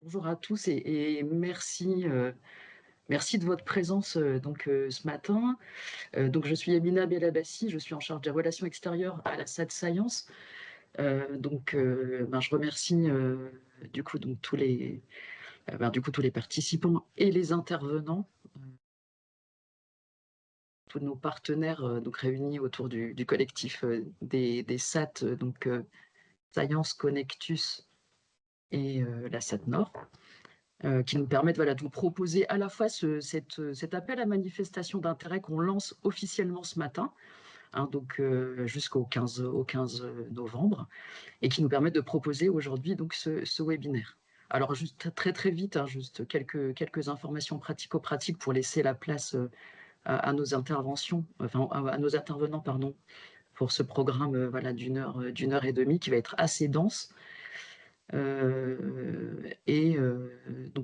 Bonjour à tous et merci, merci de votre présence, ce matin. Donc je suis Yamina Bellabassi, je suis en charge des relations extérieures à la SAT Science. Je remercie, tous les participants et les intervenants, tous nos partenaires, réunis autour du collectif, des SAT, Science, Connectus et la SAT Nord. Qui nous permettent, voilà, de vous proposer à la fois cet appel à manifestation d'intérêt qu'on lance officiellement ce matin, hein, jusqu'au 15 novembre, et qui nous permettent de proposer aujourd'hui donc ce webinaire. Alors juste très, très vite, hein, juste quelques informations pratico-pratiques pour laisser la place, à nos interventions, enfin à nos intervenants, pardon, pour ce programme, voilà, d'1 heure et demie qui va être assez dense.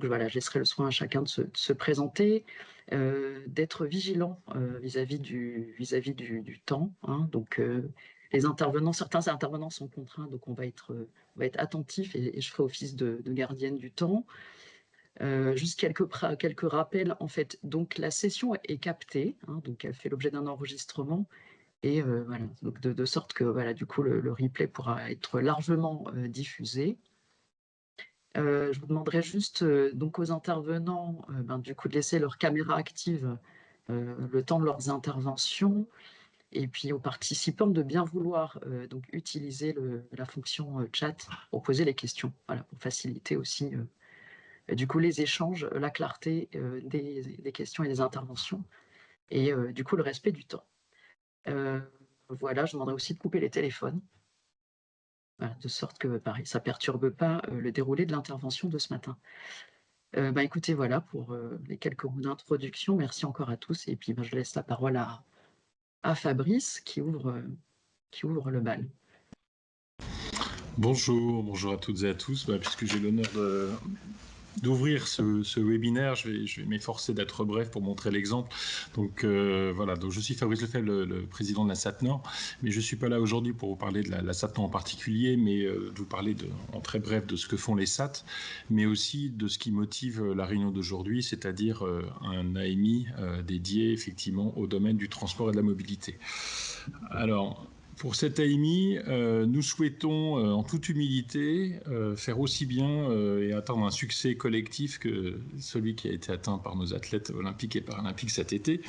Voilà, je laisserai le soin à chacun de se présenter, d'être vigilant, vis-à-vis du temps, hein. Certains intervenants sont contraints, donc on va être attentifs et je ferai office de gardienne du temps. Juste quelques rappels, en fait. Donc la session est captée, hein, donc elle fait l'objet d'un enregistrement et voilà, donc de sorte que, voilà, du coup, le replay pourra être largement, diffusé. Je vous demanderai juste, donc aux intervenants, de laisser leur caméra active, le temps de leurs interventions et puis aux participants de bien vouloir, utiliser la fonction, chat pour poser les questions. Voilà, pour faciliter aussi, les échanges, la clarté, des questions et des interventions et le respect du temps. Heu, voilà, je demanderai aussi de couper les téléphones, voilà, de sorte que, pareil, ça perturbe pas, le déroulé de l'intervention de ce matin. Écoutez, voilà pour, les quelques mots d'introduction. Merci encore à tous et puis, je laisse la parole à Fabrice qui ouvre le bal. Bonjour, bonjour à toutes et à tous. Puisque j'ai l'honneur d'ouvrir ce webinaire, je vais m'efforcer d'être bref pour montrer l'exemple. Donc je suis Fabrice Lefebvre, le président de la SAT Nord, mais je ne suis pas là aujourd'hui pour vous parler de la SAT Nord en particulier, mais de vous parler en très bref de ce que font les SAT, mais aussi de ce qui motive la réunion d'aujourd'hui, c'est-à-dire un AMI dédié effectivement au domaine du transport et de la mobilité. Alors, pour cette AMI, nous souhaitons en toute humilité faire aussi bien et atteindre un succès collectif que celui qui a été atteint par nos athlètes olympiques et paralympiques cet été.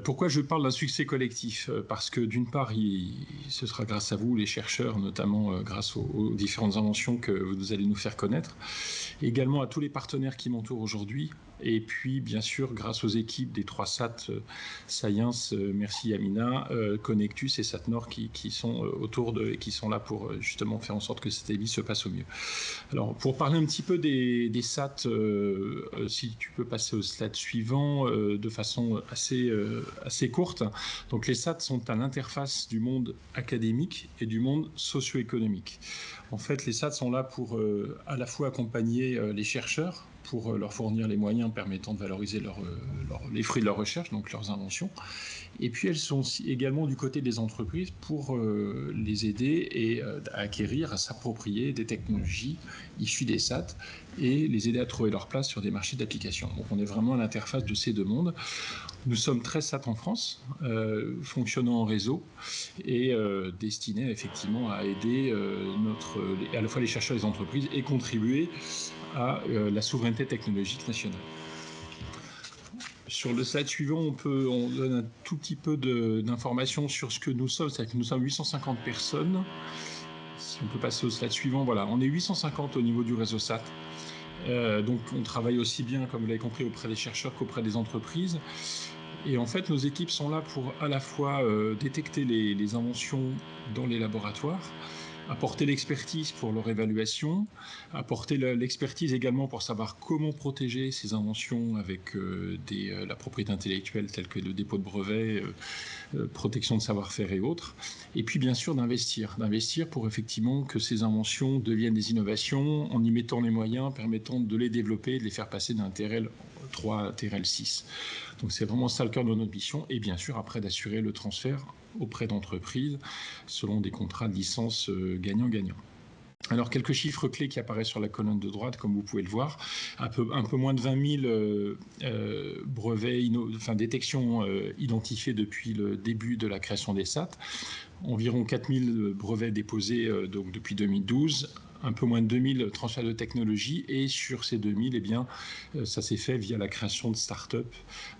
Pourquoi je parle d'un succès collectif? Parce que d'une part, ce sera grâce à vous, les chercheurs, notamment grâce aux différentes inventions que vous allez nous faire connaître, également à tous les partenaires qui m'entourent aujourd'hui, et puis bien sûr grâce aux équipes des 3 SAT Science, merci Amina, Connectus et SatNord qui sont autour et qui sont là pour justement faire en sorte que cette émission se passe au mieux. Alors pour parler un petit peu des SAT, si tu peux passer au slide suivant de façon assez courte. Donc les SAT sont à l'interface du monde académique et du monde socio-économique. En fait, les SAT sont là pour à la fois accompagner les chercheurs, pour leur fournir les moyens permettant de valoriser les fruits de leur recherche, donc leurs inventions. Et puis elles sont également du côté des entreprises pour les aider et à acquérir, à s'approprier des technologies issues des SAT et les aider à trouver leur place sur des marchés d'application. Donc on est vraiment à l'interface de ces deux mondes. Nous sommes 13 SAT en France, fonctionnant en réseau et destinés effectivement à aider à la fois les chercheurs et les entreprises et contribuer à la souveraineté technologique nationale. Sur le slide suivant, on donne un tout petit peu d'informations sur ce que nous sommes. C'est-à-dire que nous sommes 850 personnes. Si on peut passer au slide suivant, voilà, on est 850 au niveau du réseau SAT. Donc on travaille aussi bien, comme vous l'avez compris, auprès des chercheurs qu'auprès des entreprises. Et en fait, nos équipes sont là pour à la fois détecter les inventions dans les laboratoires, apporter l'expertise pour leur évaluation, apporter l'expertise également pour savoir comment protéger ces inventions avec la propriété intellectuelle telle que le dépôt de brevets, protection de savoir-faire et autres. Et puis bien sûr d'investir pour effectivement que ces inventions deviennent des innovations en y mettant les moyens permettant de les développer, de les faire passer d'un TRL 3 à TRL 6. Donc c'est vraiment ça le cœur de notre mission et bien sûr après d'assurer le transfert auprès d'entreprises selon des contrats de licence gagnant-gagnant. Alors, quelques chiffres clés qui apparaissent sur la colonne de droite, comme vous pouvez le voir. Un peu moins de 20 000 brevets, détections identifiées depuis le début de la création des SAT. Environ 4 000 brevets déposés donc depuis 2012. Un peu moins de 2000 transferts de technologie, et sur ces 2000, eh bien, ça s'est fait via la création de start-up,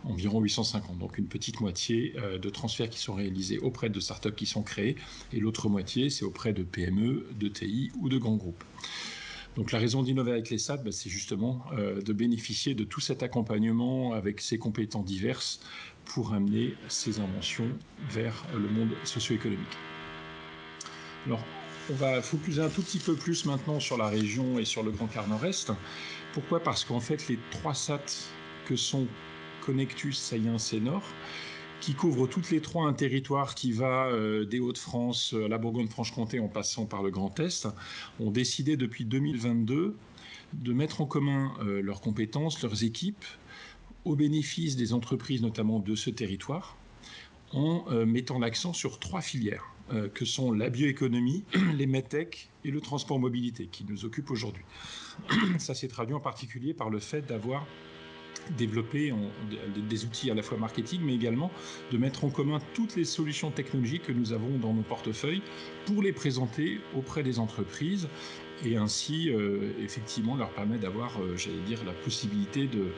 environ 850. Donc une petite moitié de transferts qui sont réalisés auprès de start-up qui sont créés, et l'autre moitié, c'est auprès de PME, de TI ou de grands groupes. Donc la raison d'innover avec les SAT, c'est justement de bénéficier de tout cet accompagnement avec ces compétences diverses pour amener ces inventions vers le monde socio-économique. Alors, on va focuser un tout petit peu plus maintenant sur la région et sur le Grand Quart Nord-Est. Pourquoi? Parce qu'en fait, les 3 SAT que sont Connectus, Science et Nord, qui couvrent toutes les 3 un territoire qui va des Hauts-de-France à la Bourgogne-Franche-Comté en passant par le Grand Est, ont décidé depuis 2022 de mettre en commun leurs compétences, leurs équipes, au bénéfice des entreprises notamment de ce territoire, en mettant l'accent sur 3 filières, que sont la bioéconomie, les medtech et le transport mobilité, qui nous occupent aujourd'hui. Ça s'est traduit en particulier par le fait d'avoir développé des outils à la fois marketing, mais également de mettre en commun toutes les solutions technologiques que nous avons dans nos portefeuilles pour les présenter auprès des entreprises, et ainsi effectivement leur permettre d'avoir, j'allais dire, la possibilité de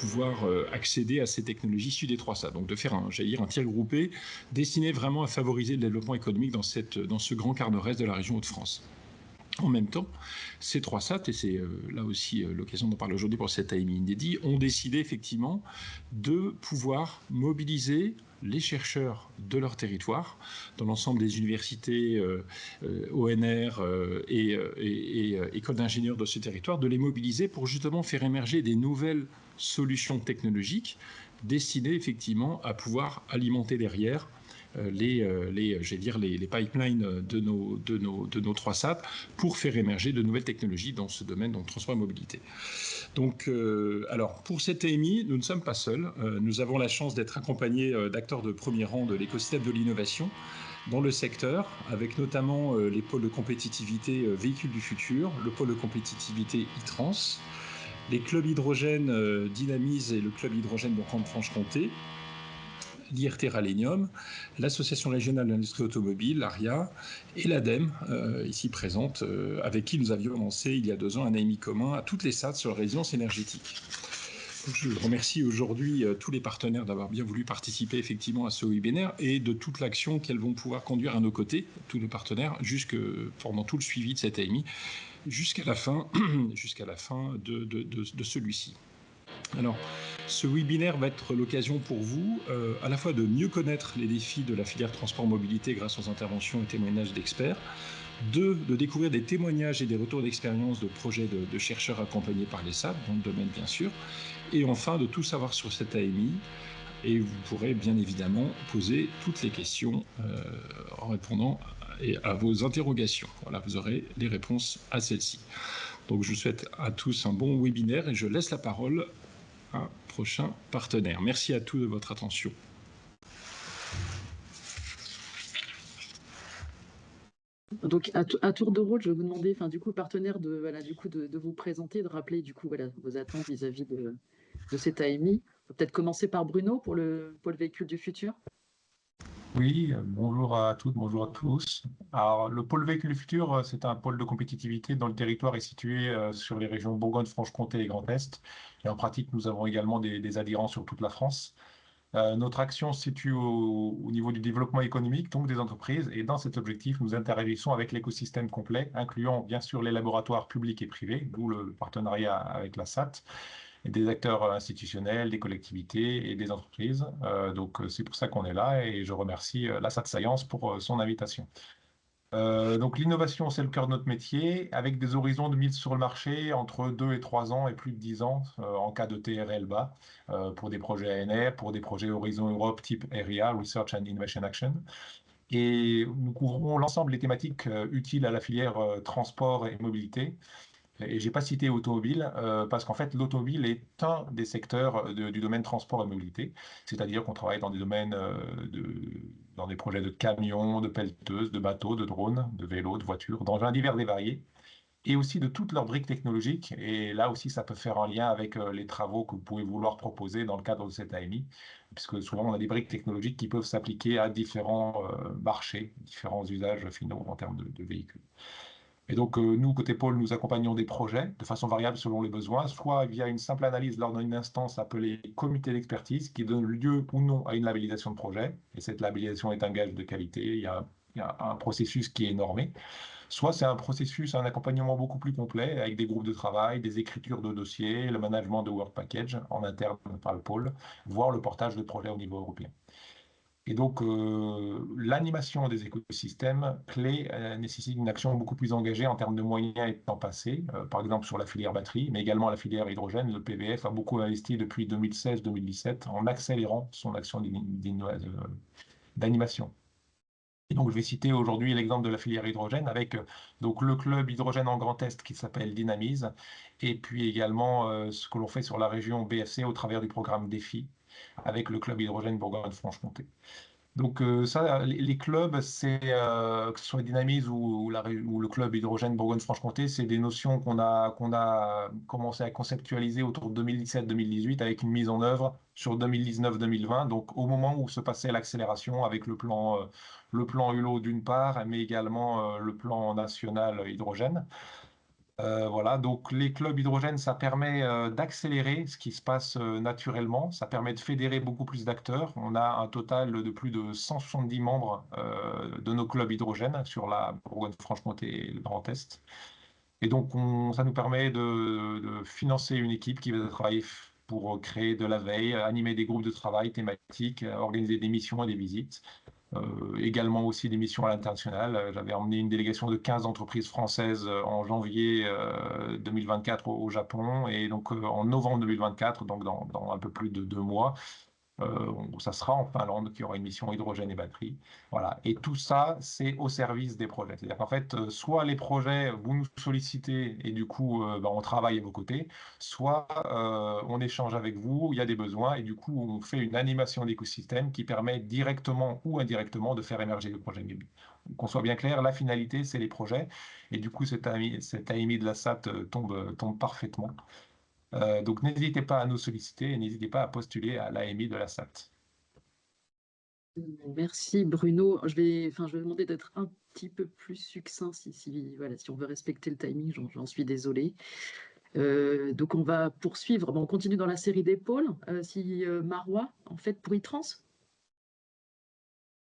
pouvoir accéder à ces technologies issues des 3 SAT. Donc de faire un tir groupé destiné vraiment à favoriser le développement économique dans ce grand quart nord-est de la région Hauts-de-France. En même temps, ces 3 SAT, et c'est là aussi l'occasion d'en parler aujourd'hui pour cet AMI inédit, ont décidé effectivement de pouvoir mobiliser les chercheurs de leur territoire, dans l'ensemble des universités, ONR et écoles d'ingénieurs de ce territoire, de les mobiliser pour justement faire émerger des nouvelles solutions technologiques destinées effectivement à pouvoir alimenter derrière les pipelines de nos 3 SAT pour faire émerger de nouvelles technologies dans ce domaine, donc transport et mobilité. Donc, alors, pour cette AMI, nous ne sommes pas seuls. Nous avons la chance d'être accompagnés d'acteurs de premier rang de l'écosystème de l'innovation dans le secteur, avec notamment les pôles de compétitivité véhicules du futur, le pôle de compétitivité e-trans, les clubs hydrogène Dynamise et le club hydrogène Bourgogne-Franche-Comté, l'IRT Ralenium, l'Association régionale de l'industrie automobile, l'ARIA, et l'ADEME, ici présente, avec qui nous avions lancé il y a 2 ans un AMI commun à toutes les SAT sur la résilience énergétique. Donc je remercie aujourd'hui tous les partenaires d'avoir bien voulu participer effectivement à ce webinaire et de toute l'action qu'elles vont pouvoir conduire à nos côtés, tous les partenaires, pendant tout le suivi de cette AMI, jusqu'à la fin de celui-ci. Alors, ce webinaire va être l'occasion pour vous à la fois de mieux connaître les défis de la filière transport-mobilité grâce aux interventions et témoignages d'experts, de découvrir des témoignages et des retours d'expérience de projets de chercheurs accompagnés par les SAT, dans le domaine bien sûr, et enfin de tout savoir sur cette AMI. Et vous pourrez bien évidemment poser toutes les questions en répondant à vos interrogations. Voilà, vous aurez les réponses à celles-ci. Donc je vous souhaite à tous un bon webinaire et je laisse la parole un prochain partenaire. Merci à tous de votre attention. Donc à tour de rôle, je vais vous demander, du coup, partenaire de vous présenter, de rappeler du coup vos attentes vis-à-vis de cet AMI. On peut peut-être commencer par Bruno pour le pôle véhicule du futur. Oui, bonjour à toutes, bonjour à tous. Alors, le pôle véhicule du futur, c'est un pôle de compétitivité dont le territoire est situé sur les régions Bourgogne-Franche-Comté et Grand Est. Et en pratique, nous avons également des adhérents sur toute la France. Notre action se situe au niveau du développement économique, donc des entreprises. Et dans cet objectif, nous interagissons avec l'écosystème complet, incluant bien sûr les laboratoires publics et privés, d'où le partenariat avec la SAT, et des acteurs institutionnels, des collectivités et des entreprises. Donc, c'est pour ça qu'on est là et je remercie la SAT Science pour son invitation. Donc, l'innovation, c'est le cœur de notre métier, avec des horizons de mise sur le marché entre 2 et 3 ans et plus de 10 ans en cas de TRL bas pour des projets ANR, pour des projets Horizon Europe type ARIA, Research and Innovation Action. Et nous couvrons l'ensemble des thématiques utiles à la filière transport et mobilité. Et je n'ai pas cité automobile parce qu'en fait, l'automobile est un des secteurs du domaine transport et mobilité. C'est-à-dire qu'on travaille dans des domaines, dans des projets de camions, de pelleteuses, de bateaux, de drones, de vélos, de voitures, d'engins divers et variés. et aussi de toutes leurs briques technologiques. Et là aussi, ça peut faire un lien avec les travaux que vous pouvez vouloir proposer dans le cadre de cette AMI, puisque souvent, on a des briques technologiques qui peuvent s'appliquer à différents marchés, différents usages finaux en termes de véhicules. Et donc, nous, côté pôle, nous accompagnons des projets de façon variable selon les besoins, soit via une simple analyse lors d'une instance appelée comité d'expertise qui donne lieu ou non à une labellisation de projet. Et cette labellisation est un gage de qualité. Il y a un processus qui est normé. Soit c'est un processus, un accompagnement beaucoup plus complet avec des groupes de travail, des écritures de dossiers, le management de work package en interne par le pôle, voire le portage de projets au niveau européen. Et donc, l'animation des écosystèmes clés nécessite une action beaucoup plus engagée en termes de moyens et de temps passé, par exemple sur la filière batterie, mais également la filière hydrogène. Le PVF a beaucoup investi depuis 2016-2017 en accélérant son action d'animation. Et donc, je vais citer aujourd'hui l'exemple de la filière hydrogène avec donc le club hydrogène en Grand Est qui s'appelle Dynamise, et puis également ce que l'on fait sur la région BFC au travers du programme DEFI avec le club hydrogène Bourgogne-Franche-Comté. Donc ça, les clubs, c'est que ce soit Dynamise ou le club hydrogène Bourgogne-Franche-Comté, c'est des notions qu'on a commencé à conceptualiser autour de 2017-2018 avec une mise en œuvre sur 2019-2020. Donc au moment où se passait l'accélération avec le plan Hulot d'une part, mais également le plan national hydrogène. Voilà, donc les clubs hydrogène, ça permet d'accélérer ce qui se passe naturellement, ça permet de fédérer beaucoup plus d'acteurs. On a un total de plus de 170 membres de nos clubs hydrogène sur la Bourgogne-Franche-Comté et le Grand Est. Et donc, ça nous permet de financer une équipe qui va travailler pour créer de la veille, animer des groupes de travail thématiques, organiser des missions et des visites. Également aussi des missions à l'international. J'avais emmené une délégation de 15 entreprises françaises en janvier 2024 au Japon et donc en novembre 2024, donc dans un peu plus de 2 mois, ça sera en Finlande qui aura une mission hydrogène et batterie. Voilà. Et tout ça, c'est au service des projets. C'est-à-dire qu'en fait, soit les projets, vous nous sollicitez et du coup, on travaille à vos côtés, soit on échange avec vous, il y a des besoins et du coup, on fait une animation d'écosystème qui permet directement ou indirectement de faire émerger le projet. Mais qu'on soit bien clair, la finalité, c'est les projets. Et du coup, cette AMI de la SAT tombe parfaitement. Donc, n'hésitez pas à nous solliciter et n'hésitez pas à postuler à l'AMI de la SAT. Merci Bruno. Je vais demander d'être un petit peu plus succinct voilà, si on veut respecter le timing, j'en suis désolée. Donc on va poursuivre, on continue dans la série des pôles. Marois, en fait, pour e-trans.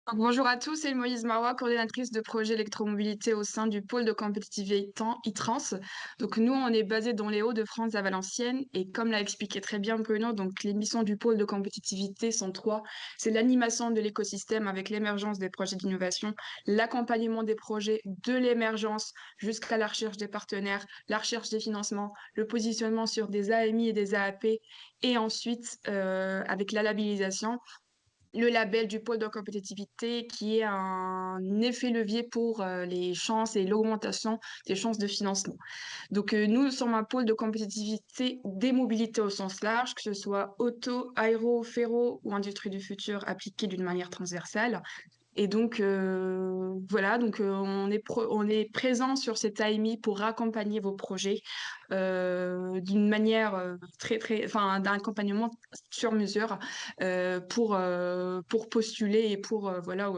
Donc, bonjour à tous, c'est Moïse Marois, coordinatrice de projet électromobilité au sein du pôle de compétitivité e-trans. Donc nous, on est basé dans les Hauts-de-France à Valenciennes et comme l'a expliqué très bien Bruno, donc les missions du pôle de compétitivité sont 3. C'est l'animation de l'écosystème avec l'émergence des projets d'innovation, l'accompagnement des projets de l'émergence jusqu'à la recherche des partenaires, la recherche des financements, le positionnement sur des AMI et des AAP et ensuite avec la labellisation, le label du pôle de compétitivité qui est un effet levier pour les chances et l'augmentation des chances de financement. Donc, nous sommes un pôle de compétitivité des mobilités au sens large, que ce soit auto, aéro, ferro ou industrie du futur appliquée d'une manière transversale. Et donc, voilà, donc on est présent sur cette AMI pour accompagner vos projets d'une manière d'un accompagnement sur mesure pour postuler et pour voilà,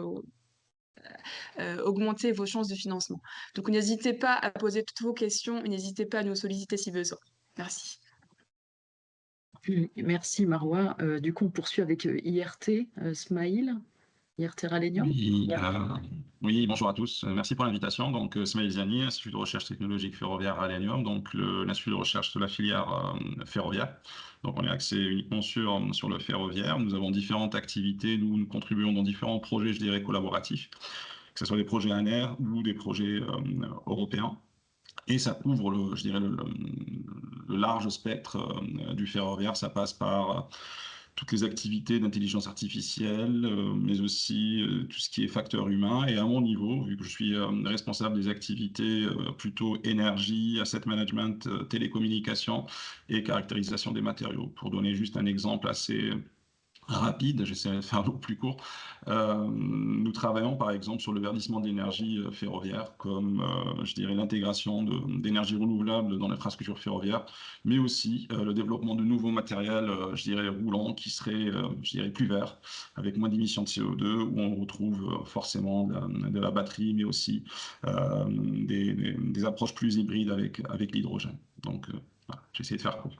augmenter vos chances de financement. Donc, n'hésitez pas à poser toutes vos questions et n'hésitez pas à nous solliciter si besoin. Merci. Merci Marois. Du coup, on poursuit avec IRT, Smaïl. IRT Ralenium. Oui, bonjour à tous. Merci pour l'invitation. Donc, Smaïl Ziani, Institut de recherche technologique ferroviaire Ralenium, donc l'Institut de recherche de la filière ferroviaire. Donc, on est axé uniquement sur le ferroviaire. Nous avons différentes activités. Nous contribuons dans différents projets, je dirais, collaboratifs, que ce soit des projets ANR ou des projets européens. Et ça couvre, je dirais, le large spectre du ferroviaire. Ça passe par toutes les activités d'intelligence artificielle, mais aussi tout ce qui est facteur humain. Et à mon niveau, vu que je suis responsable des activités plutôt énergie, asset management, télécommunications et caractérisation des matériaux. Pour donner juste un exemple assez rapide, j'essaierai de faire le plus court. Nous travaillons par exemple sur le verdissement de l'énergie ferroviaire, comme je dirais l'intégration d'énergie renouvelable dans l'infrastructure ferroviaire, mais aussi le développement de nouveaux matériels, je dirais roulants, qui seraient, je dirais, plus verts, avec moins d'émissions de CO2, où on retrouve forcément de la batterie, mais aussi des approches plus hybrides avec l'hydrogène. Donc, voilà, j'ai essayé de faire court.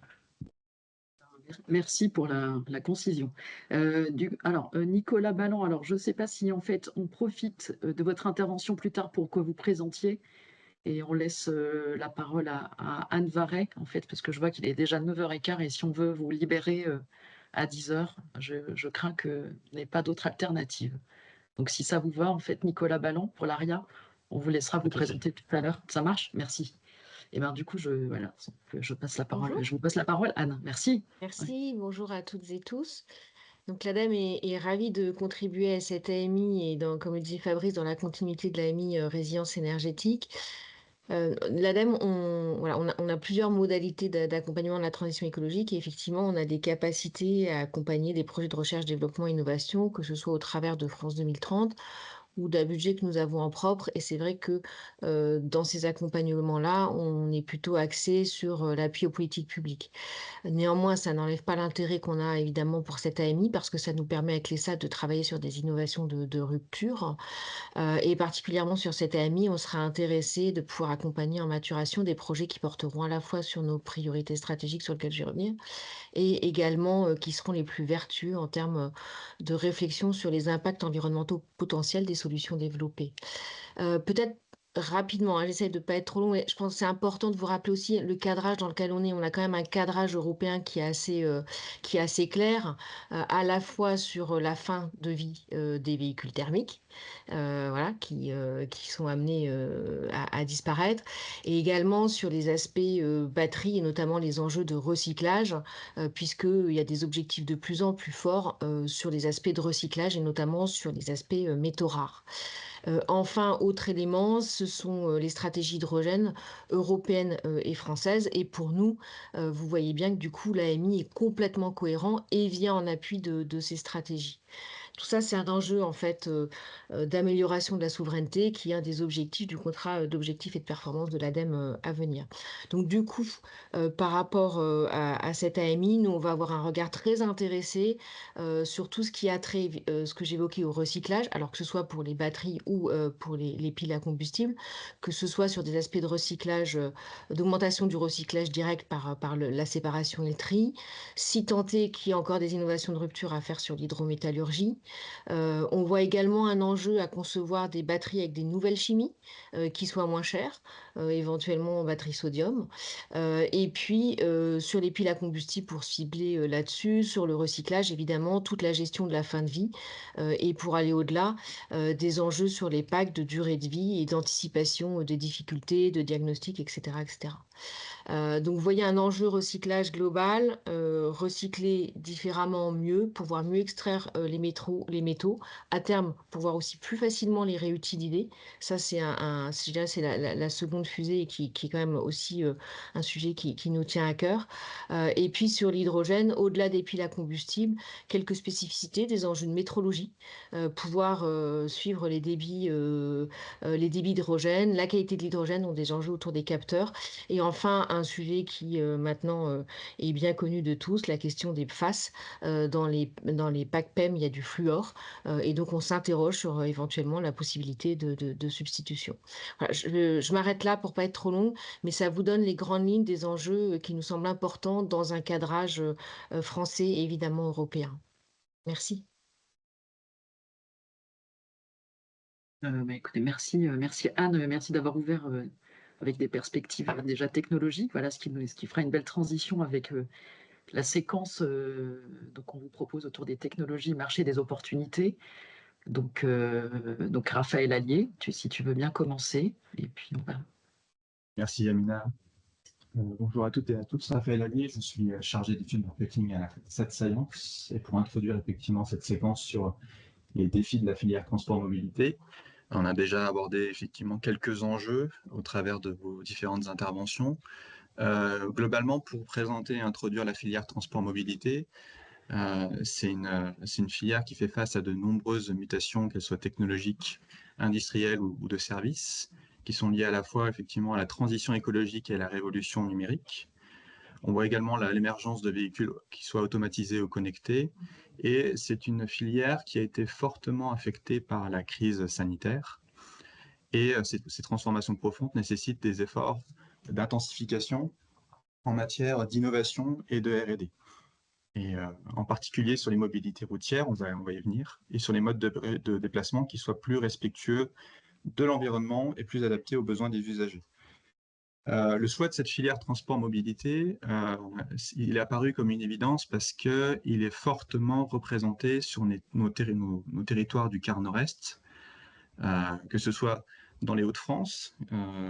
Merci pour la concision. Alors, Nicolas Balland, alors je ne sais pas si en fait on profite de votre intervention plus tard pour que vous présentiez et on laisse la parole à Anne Varret, en fait, parce que je vois qu'il est déjà 9h15 et si on veut vous libérer à 10h, je crains qu'il n'y ait pas d'autre alternative. Donc si ça vous va, en fait, Nicolas Balland, pour l'ARIA, on vous laissera vous présenter tout à l'heure. Ça marche? Merci. Et bien du coup, voilà, je passe la parole. Bonjour. Je vous passe la parole, Anne. Merci. Merci, bonjour à toutes et tous. Donc l'ADEME est ravie de contribuer à cette AMI et comme le dit Fabrice, dans la continuité de l'AMI résilience énergétique. L'ADEME, on a plusieurs modalités d'accompagnement de la transition écologique et effectivement, on a des capacités à accompagner des projets de recherche, développement, innovation, que ce soit au travers de France 2030 ou d'un budget que nous avons en propre. Et c'est vrai que dans ces accompagnements-là, on est plutôt axé sur l'appui aux politiques publiques. Néanmoins, ça n'enlève pas l'intérêt qu'on a évidemment pour cette AMI parce que ça nous permet avec l'ESA de travailler sur des innovations de rupture. Et particulièrement sur cette AMI, on sera intéressé de pouvoir accompagner en maturation des projets qui porteront à la fois sur nos priorités stratégiques sur lesquelles je vais revenir et également qui seront les plus vertueux en termes de réflexion sur les impacts environnementaux potentiels des solutions développées. Peut-être rapidement, hein, j'essaie de ne pas être trop long, mais je pense que c'est important de vous rappeler aussi le cadrage dans lequel on est. On a quand même un cadrage européen qui est assez clair, à la fois sur la fin de vie des véhicules thermiques, voilà, qui sont amenés à disparaître, et également sur les aspects batterie et notamment les enjeux de recyclage, puisqu'il y a des objectifs de plus en plus forts sur les aspects de recyclage et notamment sur les aspects métaux rares. Enfin, autre élément, ce sont les stratégies hydrogène européennes et françaises. Et pour nous, vous voyez bien que du coup, l'AMI est complètement cohérent et vient en appui de ces stratégies. Tout ça, c'est un enjeu en fait d'amélioration de la souveraineté qui est un des objectifs du contrat d'objectifs et de performance de l'ADEME à venir. Donc du coup, par rapport à cette AMI, nous, on va avoir un regard très intéressé sur tout ce qui a trait, ce que j'évoquais au recyclage, alors que ce soit pour les batteries ou pour les piles à combustible, que ce soit sur des aspects de recyclage, d'augmentation du recyclage direct par la séparation et le tri, si tant est qu'il y a encore des innovations de rupture à faire sur l'hydrométallurgie. On voit également un enjeu à concevoir des batteries avec des nouvelles chimies qui soient moins chères, éventuellement en batterie sodium. Et puis, sur les piles à combustible, pour cibler là-dessus, sur le recyclage, évidemment, toute la gestion de la fin de vie. Et pour aller au-delà, des enjeux sur les packs de durée de vie et d'anticipation des difficultés, de diagnostic, etc. etc. Donc, vous voyez un enjeu recyclage global, recycler différemment mieux, pouvoir mieux extraire les métaux, à terme, pouvoir aussi plus facilement les réutiliser. Ça, c'est c'est la seconde fusée et qui est quand même aussi un sujet qui nous tient à cœur. Et puis, sur l'hydrogène, au-delà des piles à combustible, quelques spécificités, des enjeux de métrologie, pouvoir suivre les débits d'hydrogène, la qualité de l'hydrogène, ont des enjeux autour des capteurs. Et enfin, un sujet qui maintenant est bien connu de tous, la question des PFAS. Dans les packs PEM, il y a du fluor, et donc on s'interroge sur éventuellement la possibilité de substitution. Voilà, je m'arrête là pour pas être trop long, mais ça vous donne les grandes lignes des enjeux qui nous semblent importants dans un cadrage français et évidemment européen. Merci. Écoutez, merci Anne, merci d'avoir ouvert avec des perspectives déjà technologiques. Voilà ce qui fera une belle transition avec la séquence qu'on vous propose autour des technologies, marché des opportunités. Donc Raphaël Allier, si tu veux bien commencer, et puis on va. Merci Amina. Bonjour à toutes et à tous, Raphaël Allier, je suis chargé d'études marketing à Sat Science et pour introduire effectivement cette séquence sur les défis de la filière transport-mobilité. On a déjà abordé effectivement quelques enjeux au travers de vos différentes interventions. Globalement, pour présenter et introduire la filière transport-mobilité, C'est une filière qui fait face à de nombreuses mutations, qu'elles soient technologiques, industrielles ou de services, qui sont liées à la fois effectivement à la transition écologique et à la révolution numérique. On voit également l'émergence de véhicules qui soient automatisés ou connectés, et c'est une filière qui a été fortement affectée par la crise sanitaire. Et ces transformations profondes nécessitent des efforts d'intensification en matière d'innovation et de R&D. Et en particulier sur les mobilités routières, on va y venir, et sur les modes de déplacement qui soient plus respectueux de l'environnement et plus adaptés aux besoins des usagers. Le choix de cette filière transport-mobilité, il est apparu comme une évidence parce qu'il est fortement représenté sur nos territoires du quart nord-est, que ce soit dans les Hauts-de-France,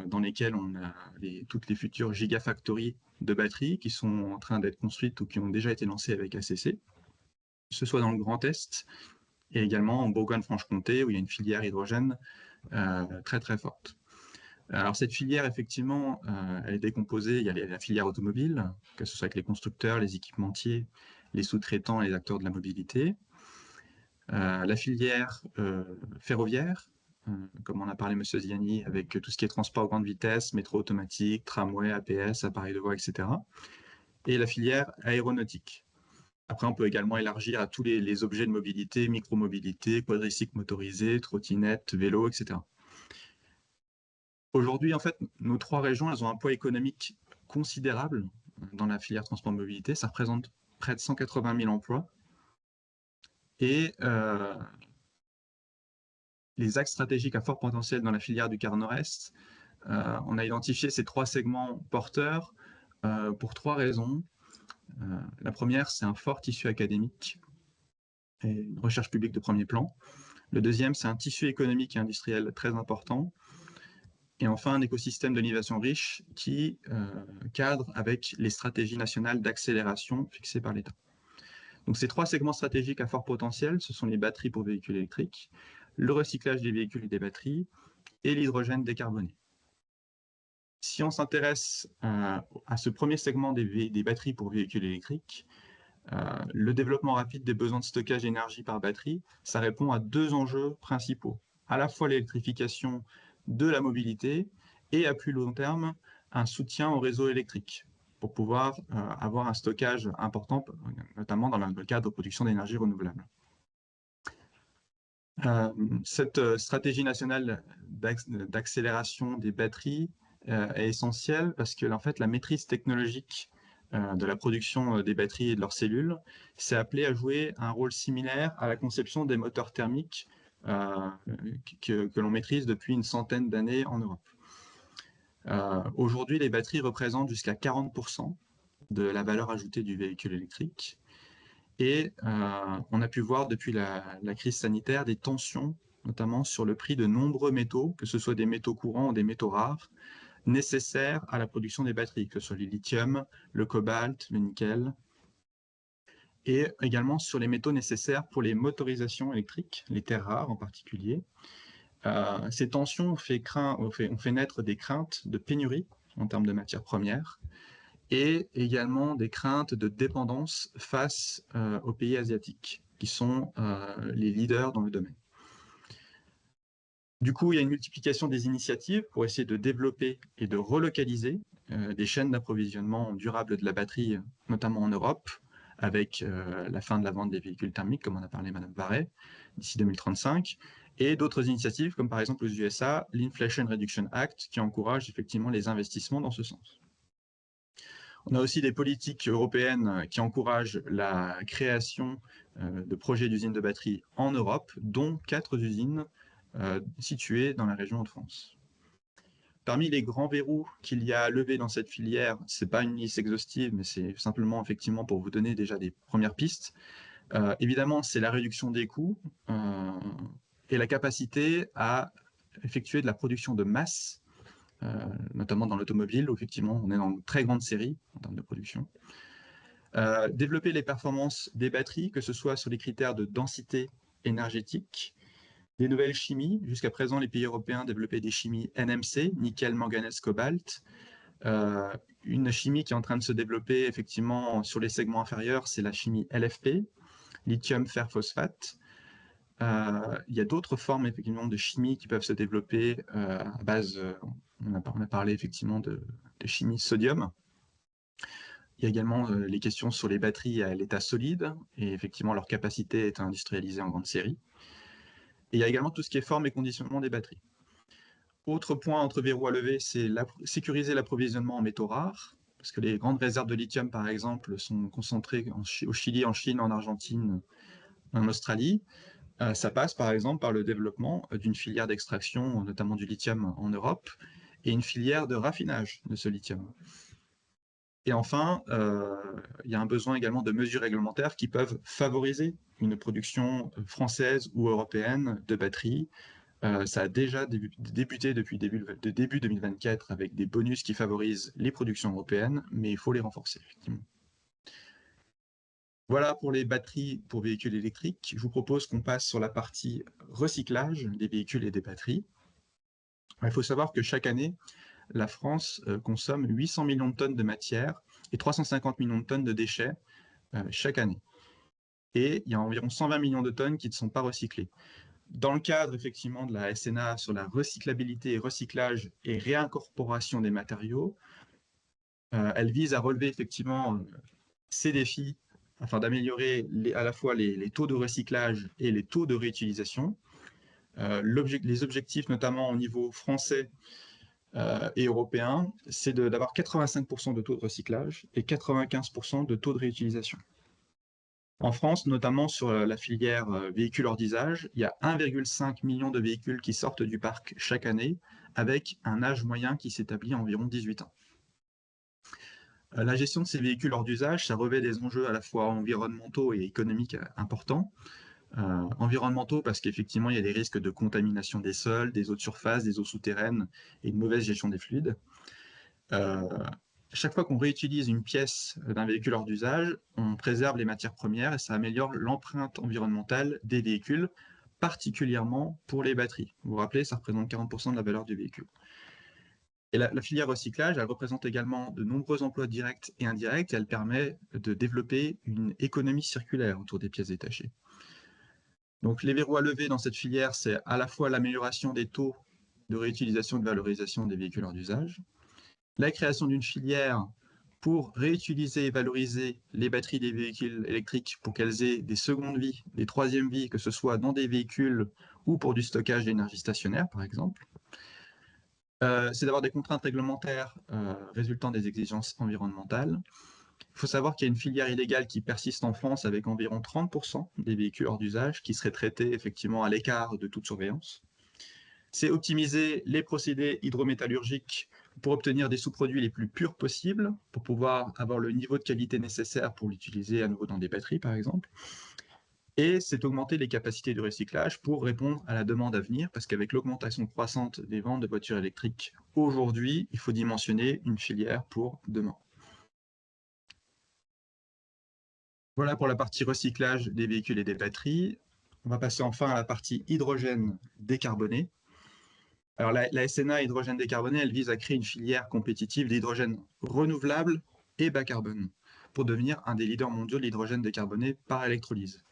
dans lesquels on a toutes les futures gigafactories de batteries qui sont en train d'être construites ou qui ont déjà été lancées avec ACC, que ce soit dans le Grand Est, et également en Bourgogne-Franche-Comté, où il y a une filière hydrogène très très forte. Alors cette filière, effectivement, elle est décomposée. Il y a la filière automobile, que ce soit avec les constructeurs, les équipementiers, les sous-traitants et les acteurs de la mobilité. La filière ferroviaire, comme en a parlé M. Ziani, avec tout ce qui est transport à grande vitesse, métro automatique, tramway, APS, appareils de voie, etc. Et la filière aéronautique. Après, on peut également élargir à tous les objets de mobilité, micromobilité, quadricycles motorisés, trottinettes, vélos, etc. Aujourd'hui, en fait, nos trois régions, elles ont un poids économique considérable dans la filière transport-mobilité. Ça représente près de 180 000 emplois. Et les axes stratégiques à fort potentiel dans la filière du quart nord-est, on a identifié ces trois segments porteurs pour trois raisons. La première, c'est un fort tissu académique et une recherche publique de premier plan. Le deuxième, c'est un tissu économique et industriel très important. Et enfin, un écosystème de l'innovation riche qui cadre avec les stratégies nationales d'accélération fixées par l'État. Donc ces trois segments stratégiques à fort potentiel, ce sont les batteries pour véhicules électriques, le recyclage des véhicules et des batteries, et l'hydrogène décarboné. Si on s'intéresse à ce premier segment des batteries pour véhicules électriques, le développement rapide des besoins de stockage d'énergie par batterie, ça répond à deux enjeux principaux. À la fois l'électrification de la mobilité et à plus long terme, un soutien au réseau électrique pour pouvoir avoir un stockage important, notamment dans le cadre de production d'énergie renouvelable. Cette stratégie nationale d'accélération des batteries est essentielle parce que en fait, la maîtrise technologique de la production des batteries et de leurs cellules s'est appelée à jouer un rôle similaire à la conception des moteurs thermiques que l'on maîtrise depuis une centaine d'années en Europe. Aujourd'hui, les batteries représentent jusqu'à 40% de la valeur ajoutée du véhicule électrique. Et on a pu voir depuis la crise sanitaire des tensions, notamment sur le prix de nombreux métaux, que ce soit des métaux courants ou des métaux rares, nécessaires à la production des batteries, que ce soit le lithium, le cobalt, le nickel, et également sur les métaux nécessaires pour les motorisations électriques, les terres rares en particulier. Ces tensions ont fait naître des craintes de pénurie en termes de matières premières, et également des craintes de dépendance face aux pays asiatiques, qui sont les leaders dans le domaine. Du coup, il y a une multiplication des initiatives pour essayer de développer et de relocaliser des chaînes d'approvisionnement durable de la batterie, notamment en Europe, avec la fin de la vente des véhicules thermiques, comme en a parlé Mme Varret, d'ici 2035, et d'autres initiatives, comme par exemple aux USA, l'Inflation Reduction Act, qui encourage effectivement les investissements dans ce sens. On a aussi des politiques européennes qui encouragent la création de projets d'usines de batteries en Europe, dont 4 usines situées dans la région de France. Parmi les grands verrous qu'il y a à lever dans cette filière, ce n'est pas une liste exhaustive, mais c'est simplement effectivement pour vous donner déjà des premières pistes. Évidemment, c'est la réduction des coûts et la capacité à effectuer de la production de masse, notamment dans l'automobile, où effectivement on est dans une très grande série en termes de production. Développer les performances des batteries, que ce soit sur les critères de densité énergétique, des nouvelles chimies. Jusqu'à présent, les pays européens développaient des chimies NMC, nickel, manganèse, cobalt, Une chimie qui est en train de se développer effectivement sur les segments inférieurs, c'est la chimie LFP, lithium fer phosphate. Il y a d'autres formes effectivement de chimie qui peuvent se développer à base, on a parlé effectivement de chimie sodium. Il y a également les questions sur les batteries à l'état solide, et effectivement leur capacité est industrialisée en grande série. Et il y a également tout ce qui est forme et conditionnement des batteries. Autre point entre verrous à lever, c'est sécuriser l'approvisionnement en métaux rares, parce que les grandes réserves de lithium, par exemple, sont concentrées au Chili, en Chine, en Argentine, en Australie. Ça passe, par exemple, par le développement d'une filière d'extraction, notamment du lithium en Europe, et une filière de raffinage de ce lithium. Et enfin, il y a un besoin également de mesures réglementaires qui peuvent favoriser une production française ou européenne de batteries. Ça a déjà débuté depuis début 2024 avec des bonus qui favorisent les productions européennes, mais il faut les renforcer, effectivement. Voilà pour les batteries pour véhicules électriques. Je vous propose qu'on passe sur la partie recyclage des véhicules et des batteries. Il faut savoir que chaque année, la France consomme 800 millions de tonnes de matière et 350 millions de tonnes de déchets chaque année. Et il y a environ 120 millions de tonnes qui ne sont pas recyclées. Dans le cadre effectivement de la SNA sur la recyclabilité, recyclage et réincorporation des matériaux, elle vise à relever effectivement ces défis afin d'améliorer à la fois les taux de recyclage et les taux de réutilisation. Les objectifs, notamment au niveau français et européen, c'est d'avoir 85% de taux de recyclage et 95% de taux de réutilisation. En France, notamment sur la filière véhicules hors d'usage, il y a 1,5 million de véhicules qui sortent du parc chaque année, avec un âge moyen qui s'établit à environ 18 ans. La gestion de ces véhicules hors d'usage, ça revêt des enjeux à la fois environnementaux et économiques importants. Environnementaux parce qu'effectivement, il y a des risques de contamination des sols, des eaux de surface, des eaux souterraines et une mauvaise gestion des fluides. Chaque fois qu'on réutilise une pièce d'un véhicule hors d'usage, on préserve les matières premières et ça améliore l'empreinte environnementale des véhicules, particulièrement pour les batteries. Vous vous rappelez, ça représente 40% de la valeur du véhicule. Et la filière recyclage, elle représente également de nombreux emplois directs et indirects et elle permet de développer une économie circulaire autour des pièces détachées. Donc les verrous à lever dans cette filière, c'est à la fois l'amélioration des taux de réutilisation et de valorisation des véhicules hors d'usage, la création d'une filière pour réutiliser et valoriser les batteries des véhicules électriques pour qu'elles aient des secondes vies, des troisièmes vies, que ce soit dans des véhicules ou pour du stockage d'énergie stationnaire, par exemple. C'est d'avoir des contraintes réglementaires résultant des exigences environnementales. Il faut savoir qu'il y a une filière illégale qui persiste en France avec environ 30% des véhicules hors d'usage qui seraient traités effectivement à l'écart de toute surveillance. C'est optimiser les procédés hydrométallurgiques pour obtenir des sous-produits les plus purs possibles, pour pouvoir avoir le niveau de qualité nécessaire pour l'utiliser à nouveau dans des batteries, par exemple. Et c'est augmenter les capacités de recyclage pour répondre à la demande à venir, parce qu'avec l'augmentation croissante des ventes de voitures électriques aujourd'hui, il faut dimensionner une filière pour demain. Voilà pour la partie recyclage des véhicules et des batteries. On va passer enfin à la partie hydrogène décarboné. Alors la SNA hydrogène décarboné, elle vise à créer une filière compétitive d'hydrogène renouvelable et bas carbone pour devenir un des leaders mondiaux de l'hydrogène décarboné par électrolyse.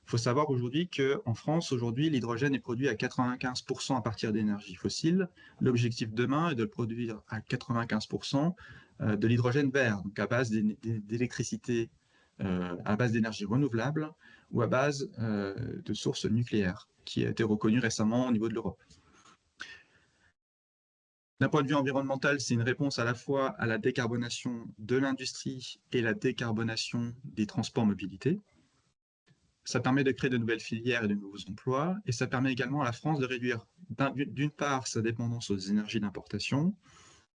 Il faut savoir aujourd'hui qu'en France, aujourd'hui, l'hydrogène est produit à 95% à partir d'énergie fossile. L'objectif demain est de le produire à 95% de l'hydrogène vert, donc à base d'électricité, à base d'énergie renouvelable ou à base de sources nucléaires, qui a été reconnue récemment au niveau de l'Europe. D'un point de vue environnemental, c'est une réponse à la fois à la décarbonation de l'industrie et la décarbonation des transports mobilité. Ça permet de créer de nouvelles filières et de nouveaux emplois, et ça permet également à la France de réduire d'une part sa dépendance aux énergies d'importation,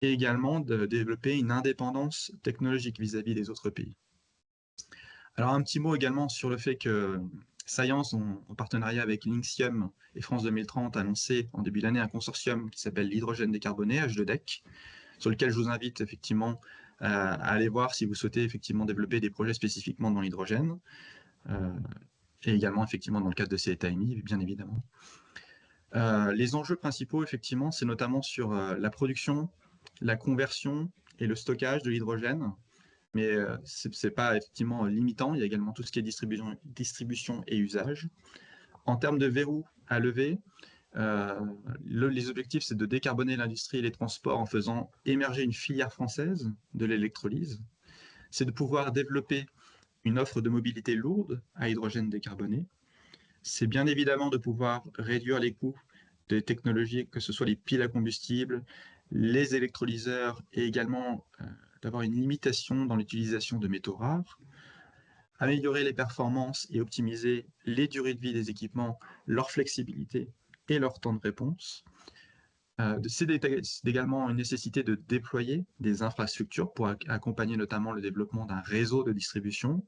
et également de développer une indépendance technologique vis-à-vis des autres pays. Alors un petit mot également sur le fait que Science, en partenariat avec Lynxium et France 2030, a lancé en début d'année un consortium qui s'appelle l'hydrogène décarboné, H2DEC, sur lequel je vous invite effectivement à aller voir si vous souhaitez effectivement développer des projets spécifiquement dans l'hydrogène, et également effectivement dans le cadre de ces AMI, bien évidemment. Les enjeux principaux, effectivement, c'est notamment sur la production, la conversion et le stockage de l'hydrogène. Mais ce n'est pas effectivement limitant, il y a également tout ce qui est distribution et usage. En termes de verrous à lever, les objectifs, c'est de décarboner l'industrie et les transports en faisant émerger une filière française de l'électrolyse. C'est de pouvoir développer une offre de mobilité lourde à hydrogène décarboné. C'est bien évidemment de pouvoir réduire les coûts des technologies, que ce soit les piles à combustible, les électrolyseurs, et également d'avoir une limitation dans l'utilisation de métaux rares, améliorer les performances et optimiser les durées de vie des équipements, leur flexibilité et leur temps de réponse. C'est également une nécessité de déployer des infrastructures pour accompagner notamment le développement d'un réseau de distribution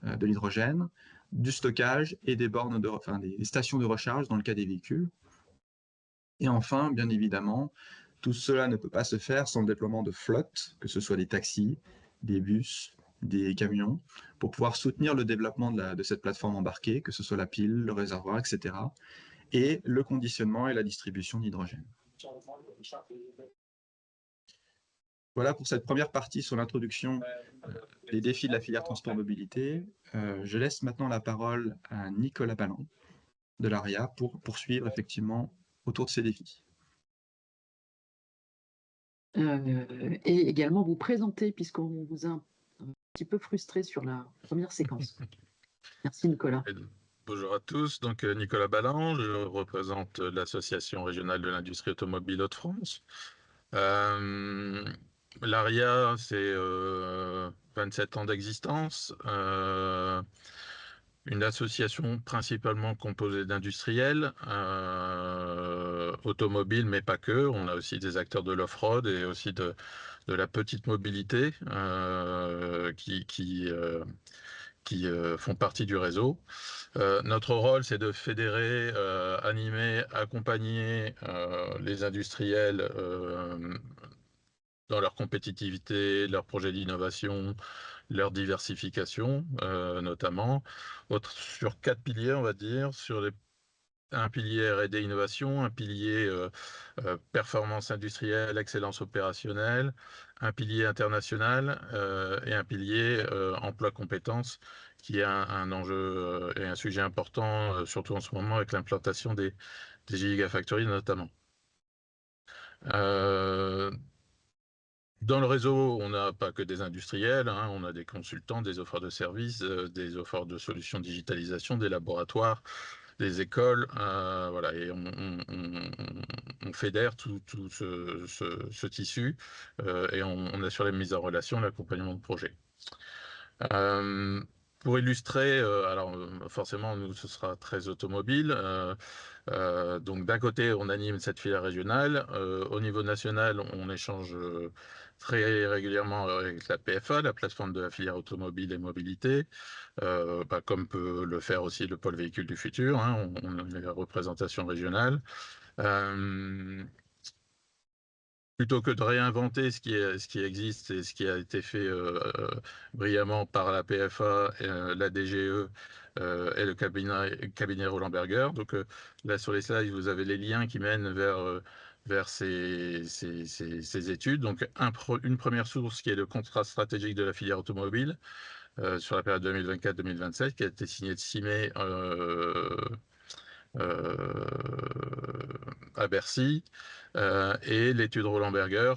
de l'hydrogène, du stockage et des bornes des stations de recharge dans le cas des véhicules. Et enfin, bien évidemment, tout cela ne peut pas se faire sans le déploiement de flottes, que ce soit des taxis, des bus, des camions, pour pouvoir soutenir le développement de cette plateforme embarquée, que ce soit la pile, le réservoir, etc., et le conditionnement et la distribution d'hydrogène. Voilà pour cette première partie sur l'introduction des défis de la filière transport-mobilité. Je laisse maintenant la parole à Nicolas Balland de l'ARIA pour poursuivre effectivement autour de ces défis. Et également vous présenter, puisqu'on vous a un petit peu frustré sur la première séquence. Merci Nicolas. Bonjour à tous, donc Nicolas Balland, je représente l'Association régionale de l'industrie automobile Hauts-de-France. L'ARIA, c'est 27 ans d'existence, une association principalement composée d'industriels, automobiles, mais pas que. On a aussi des acteurs de l'off-road et aussi de la petite mobilité qui font partie du réseau. Notre rôle, c'est de fédérer, animer, accompagner les industriels dans leur compétitivité, leurs projets d'innovation, leur diversification notamment, sur 4 piliers, on va dire, sur un pilier R&D innovation, un pilier performance industrielle, excellence opérationnelle, un pilier international et un pilier emploi compétences, qui est un enjeu et un sujet important, surtout en ce moment avec l'implantation des gigafactories notamment. Dans le réseau, on n'a pas que des industriels, hein, on a des consultants, des offres de services, des offres de solutions de digitalisation, des laboratoires, des écoles, voilà, et on fédère tout ce tissu et on assure les mises en relation, l'accompagnement de projet. Pour illustrer, alors forcément, nous, ce sera très automobile. Donc d'un côté, on anime cette filière régionale. Au niveau national, on échange très régulièrement avec la PFA, la plateforme de la filière automobile et mobilité, comme peut le faire aussi le pôle véhicule du futur, hein, on a la représentation régionale. Plutôt que de réinventer ce qui existe et ce qui a été fait brillamment par la PFA, la DGE et le cabinet Roland Berger. Donc là, sur les slides, vous avez les liens qui mènent vers ces études. Donc une première source qui est le contrat stratégique de la filière automobile sur la période 2024-2027, qui a été signé le 6 mai à Bercy, et l'étude Roland Berger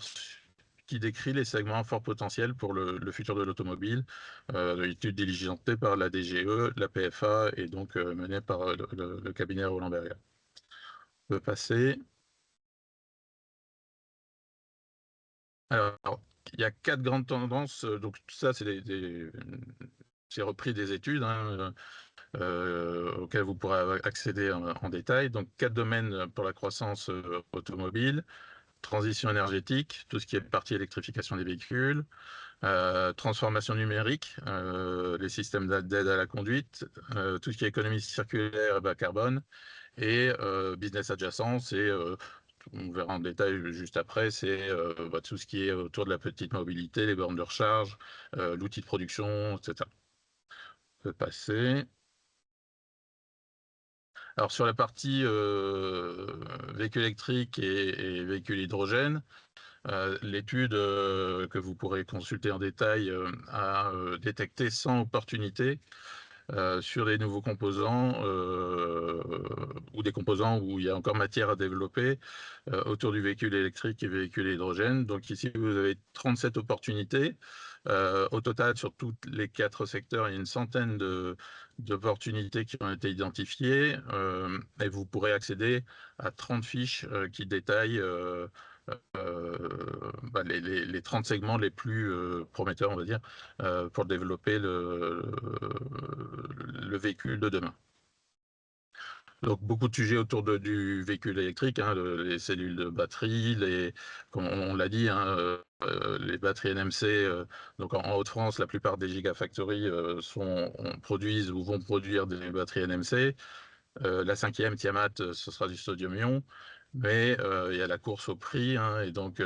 qui décrit les segments à fort potentiel pour le futur de l'automobile, l'étude diligentée par la DGE, la PFA et donc menée par le cabinet Roland Berger. On peut passer. Alors, il y a 4 grandes tendances, donc tout ça c'est repris des études, hein, auxquelles vous pourrez accéder en détail. Donc 4 domaines pour la croissance automobile: transition énergétique, tout ce qui est partie électrification des véhicules, transformation numérique, les systèmes d'aide à la conduite, tout ce qui est économie circulaire et bas carbone, et business adjacent, c'est, on verra en détail juste après, c'est tout ce qui est autour de la petite mobilité, les bornes de recharge, l'outil de production, etc. On peut passer. Alors sur la partie véhicule électrique et véhicule hydrogène, L'étude que vous pourrez consulter en détail a détecté 100 opportunités sur les nouveaux composants ou des composants où il y a encore matière à développer autour du véhicule électrique et véhicule hydrogène. Donc ici, vous avez 37 opportunités. Au total, sur tous les 4 secteurs, il y a une centaine d'opportunités qui ont été identifiées et vous pourrez accéder à 30 fiches qui détaillent les 30 segments les plus prometteurs, on va dire, pour développer le véhicule de demain. Donc, beaucoup de sujets autour du véhicule électrique, hein, les cellules de batterie, comme on l'a dit, hein, les batteries NMC. Donc, en Haute-France, la plupart des gigafactories produisent ou vont produire des batteries NMC. La 5e, Tiamat, ce sera du sodium-ion. Mais il y a la course au prix, hein, et donc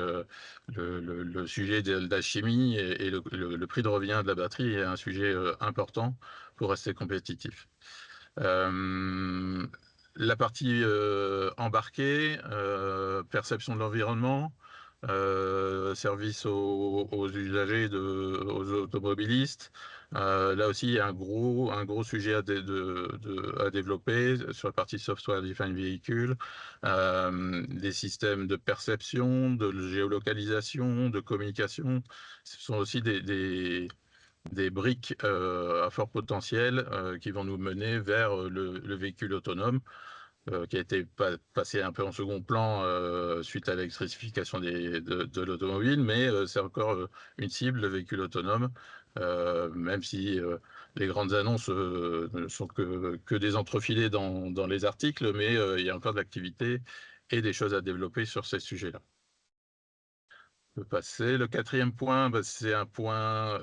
le sujet de la chimie et le prix de revient de la batterie est un sujet important pour rester compétitif. La partie embarquée, perception de l'environnement, service aux usagers, aux automobilistes. Là aussi, il y a un gros sujet à développer sur la partie software defined vehicle, des systèmes de perception, de géolocalisation, de communication. Ce sont aussi des briques à fort potentiel qui vont nous mener vers le véhicule autonome, qui a été passé un peu en second plan suite à l'électrification de l'automobile, mais c'est encore une cible, le véhicule autonome, même si les grandes annonces ne sont que des entrefilés dans les articles, mais il y a encore de l'activité et des choses à développer sur ces sujets-là. On peut passer. Le 4e point, c'est un point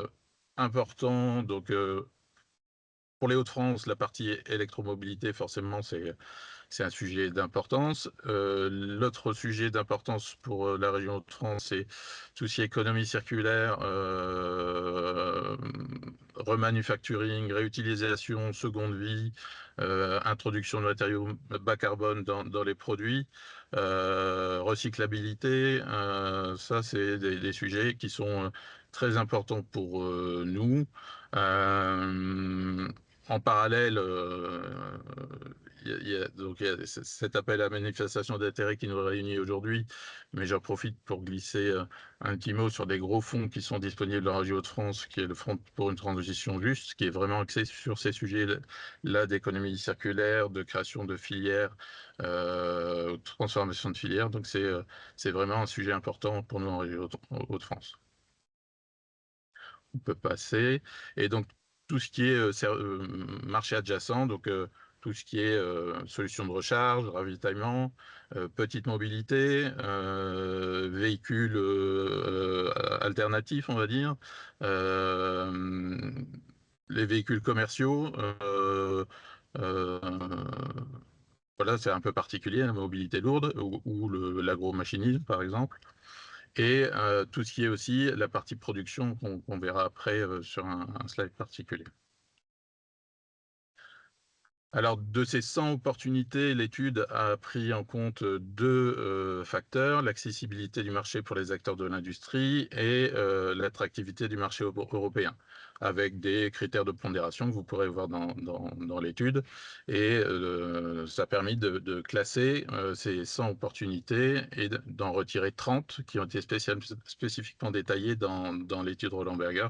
important. Donc, pour les Hauts-de-France, la partie électromobilité, forcément, c'est un sujet d'importance. L'autre sujet d'importance pour la région Hauts-de-France, c'est tout ce qui est économie circulaire, remanufacturing, réutilisation, seconde vie, introduction de matériaux bas carbone dans les produits, recyclabilité. Ça, c'est des sujets qui sont très importants pour nous. En parallèle, il y a cet appel à manifestation d'intérêt qui nous réunit aujourd'hui, mais j'en profite pour glisser un petit mot sur des gros fonds qui sont disponibles dans la région Hauts-de-France, qui est le Fonds pour une transition juste, qui est vraiment axé sur ces sujets-là d'économie circulaire, de création de filières, de transformation de filières. Donc c'est vraiment un sujet important pour nous en région Hauts-de-France. On peut passer. Et donc, tout ce qui est marché adjacent, donc tout ce qui est solution de recharge, ravitaillement, petite mobilité, véhicules alternatifs, on va dire, les véhicules commerciaux. Voilà, c'est un peu particulier, la mobilité lourde ou l'agromachinisme, par exemple. Et tout ce qui est aussi la partie production qu'on verra après sur un slide particulier. Alors, de ces 100 opportunités, l'étude a pris en compte 2 facteurs, l'accessibilité du marché pour les acteurs de l'industrie et l'attractivité du marché européen, avec des critères de pondération que vous pourrez voir dans l'étude. Et ça a permis de classer ces 100 opportunités et d'en retirer 30 qui ont été spécifiquement détaillées dans l'étude Roland Berger.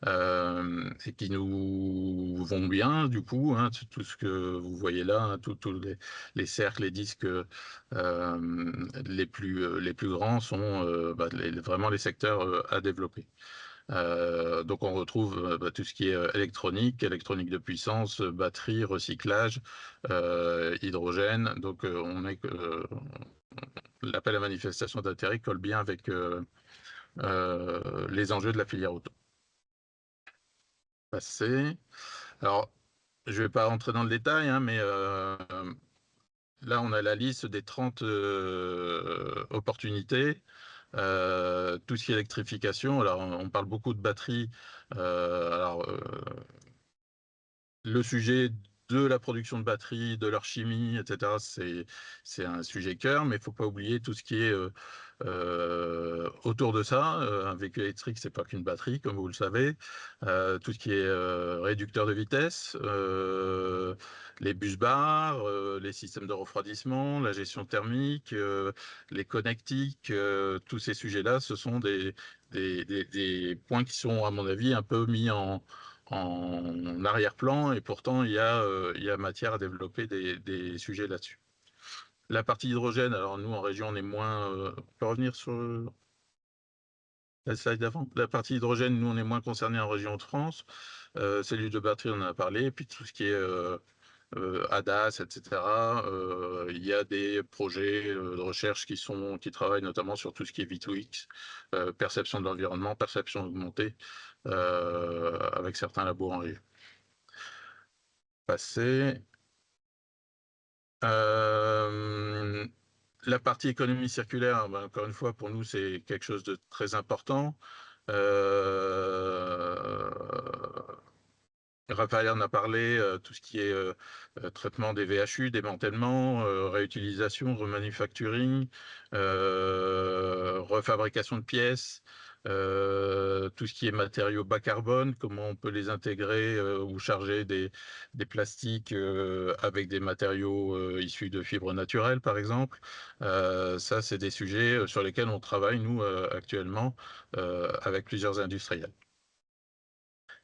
Et qui nous vont bien, du coup, hein, tout ce que vous voyez là, hein, tous les cercles, les disques les plus grands sont vraiment les secteurs à développer. Donc on retrouve tout ce qui est électronique de puissance, batterie, recyclage, hydrogène. Donc l'appel à manifestation d'intérêt colle bien avec les enjeux de la filière auto. Passer. Alors, je ne vais pas rentrer dans le détail, hein, mais là, on a la liste des 30 opportunités. Tout ce qui est électrification, alors on parle beaucoup de batteries. Le sujet de la production de batteries, de leur chimie, etc. C'est un sujet cœur, mais il ne faut pas oublier tout ce qui est autour de ça. Un véhicule électrique, c'est pas qu'une batterie, comme vous le savez. Tout ce qui est réducteur de vitesse, les bus bars, les systèmes de refroidissement, la gestion thermique, les connectiques, tous ces sujets-là, ce sont des points qui sont, à mon avis, un peu mis en arrière-plan, et pourtant il y a matière à développer des sujets là-dessus. La partie hydrogène, alors nous en région on est moins, on peut revenir sur la slide d'avant. La partie hydrogène, nous on est moins concernés en région de France. Cellules de batterie, on en a parlé, et puis tout ce qui est ADAS, etc. Il y a des projets de recherche qui travaillent notamment sur tout ce qui est V2X, perception de l'environnement, perception augmentée, avec certains labos en région. Passer. La partie économie circulaire, ben, encore une fois, pour nous, c'est quelque chose de très important. Raphaël en a parlé, tout ce qui est traitement des VHU, démantèlement, réutilisation, remanufacturing, refabrication de pièces, tout ce qui est matériaux bas carbone, comment on peut les intégrer ou charger des plastiques avec des matériaux issus de fibres naturelles, par exemple. Ça, c'est des sujets sur lesquels on travaille, nous, actuellement, avec plusieurs industriels.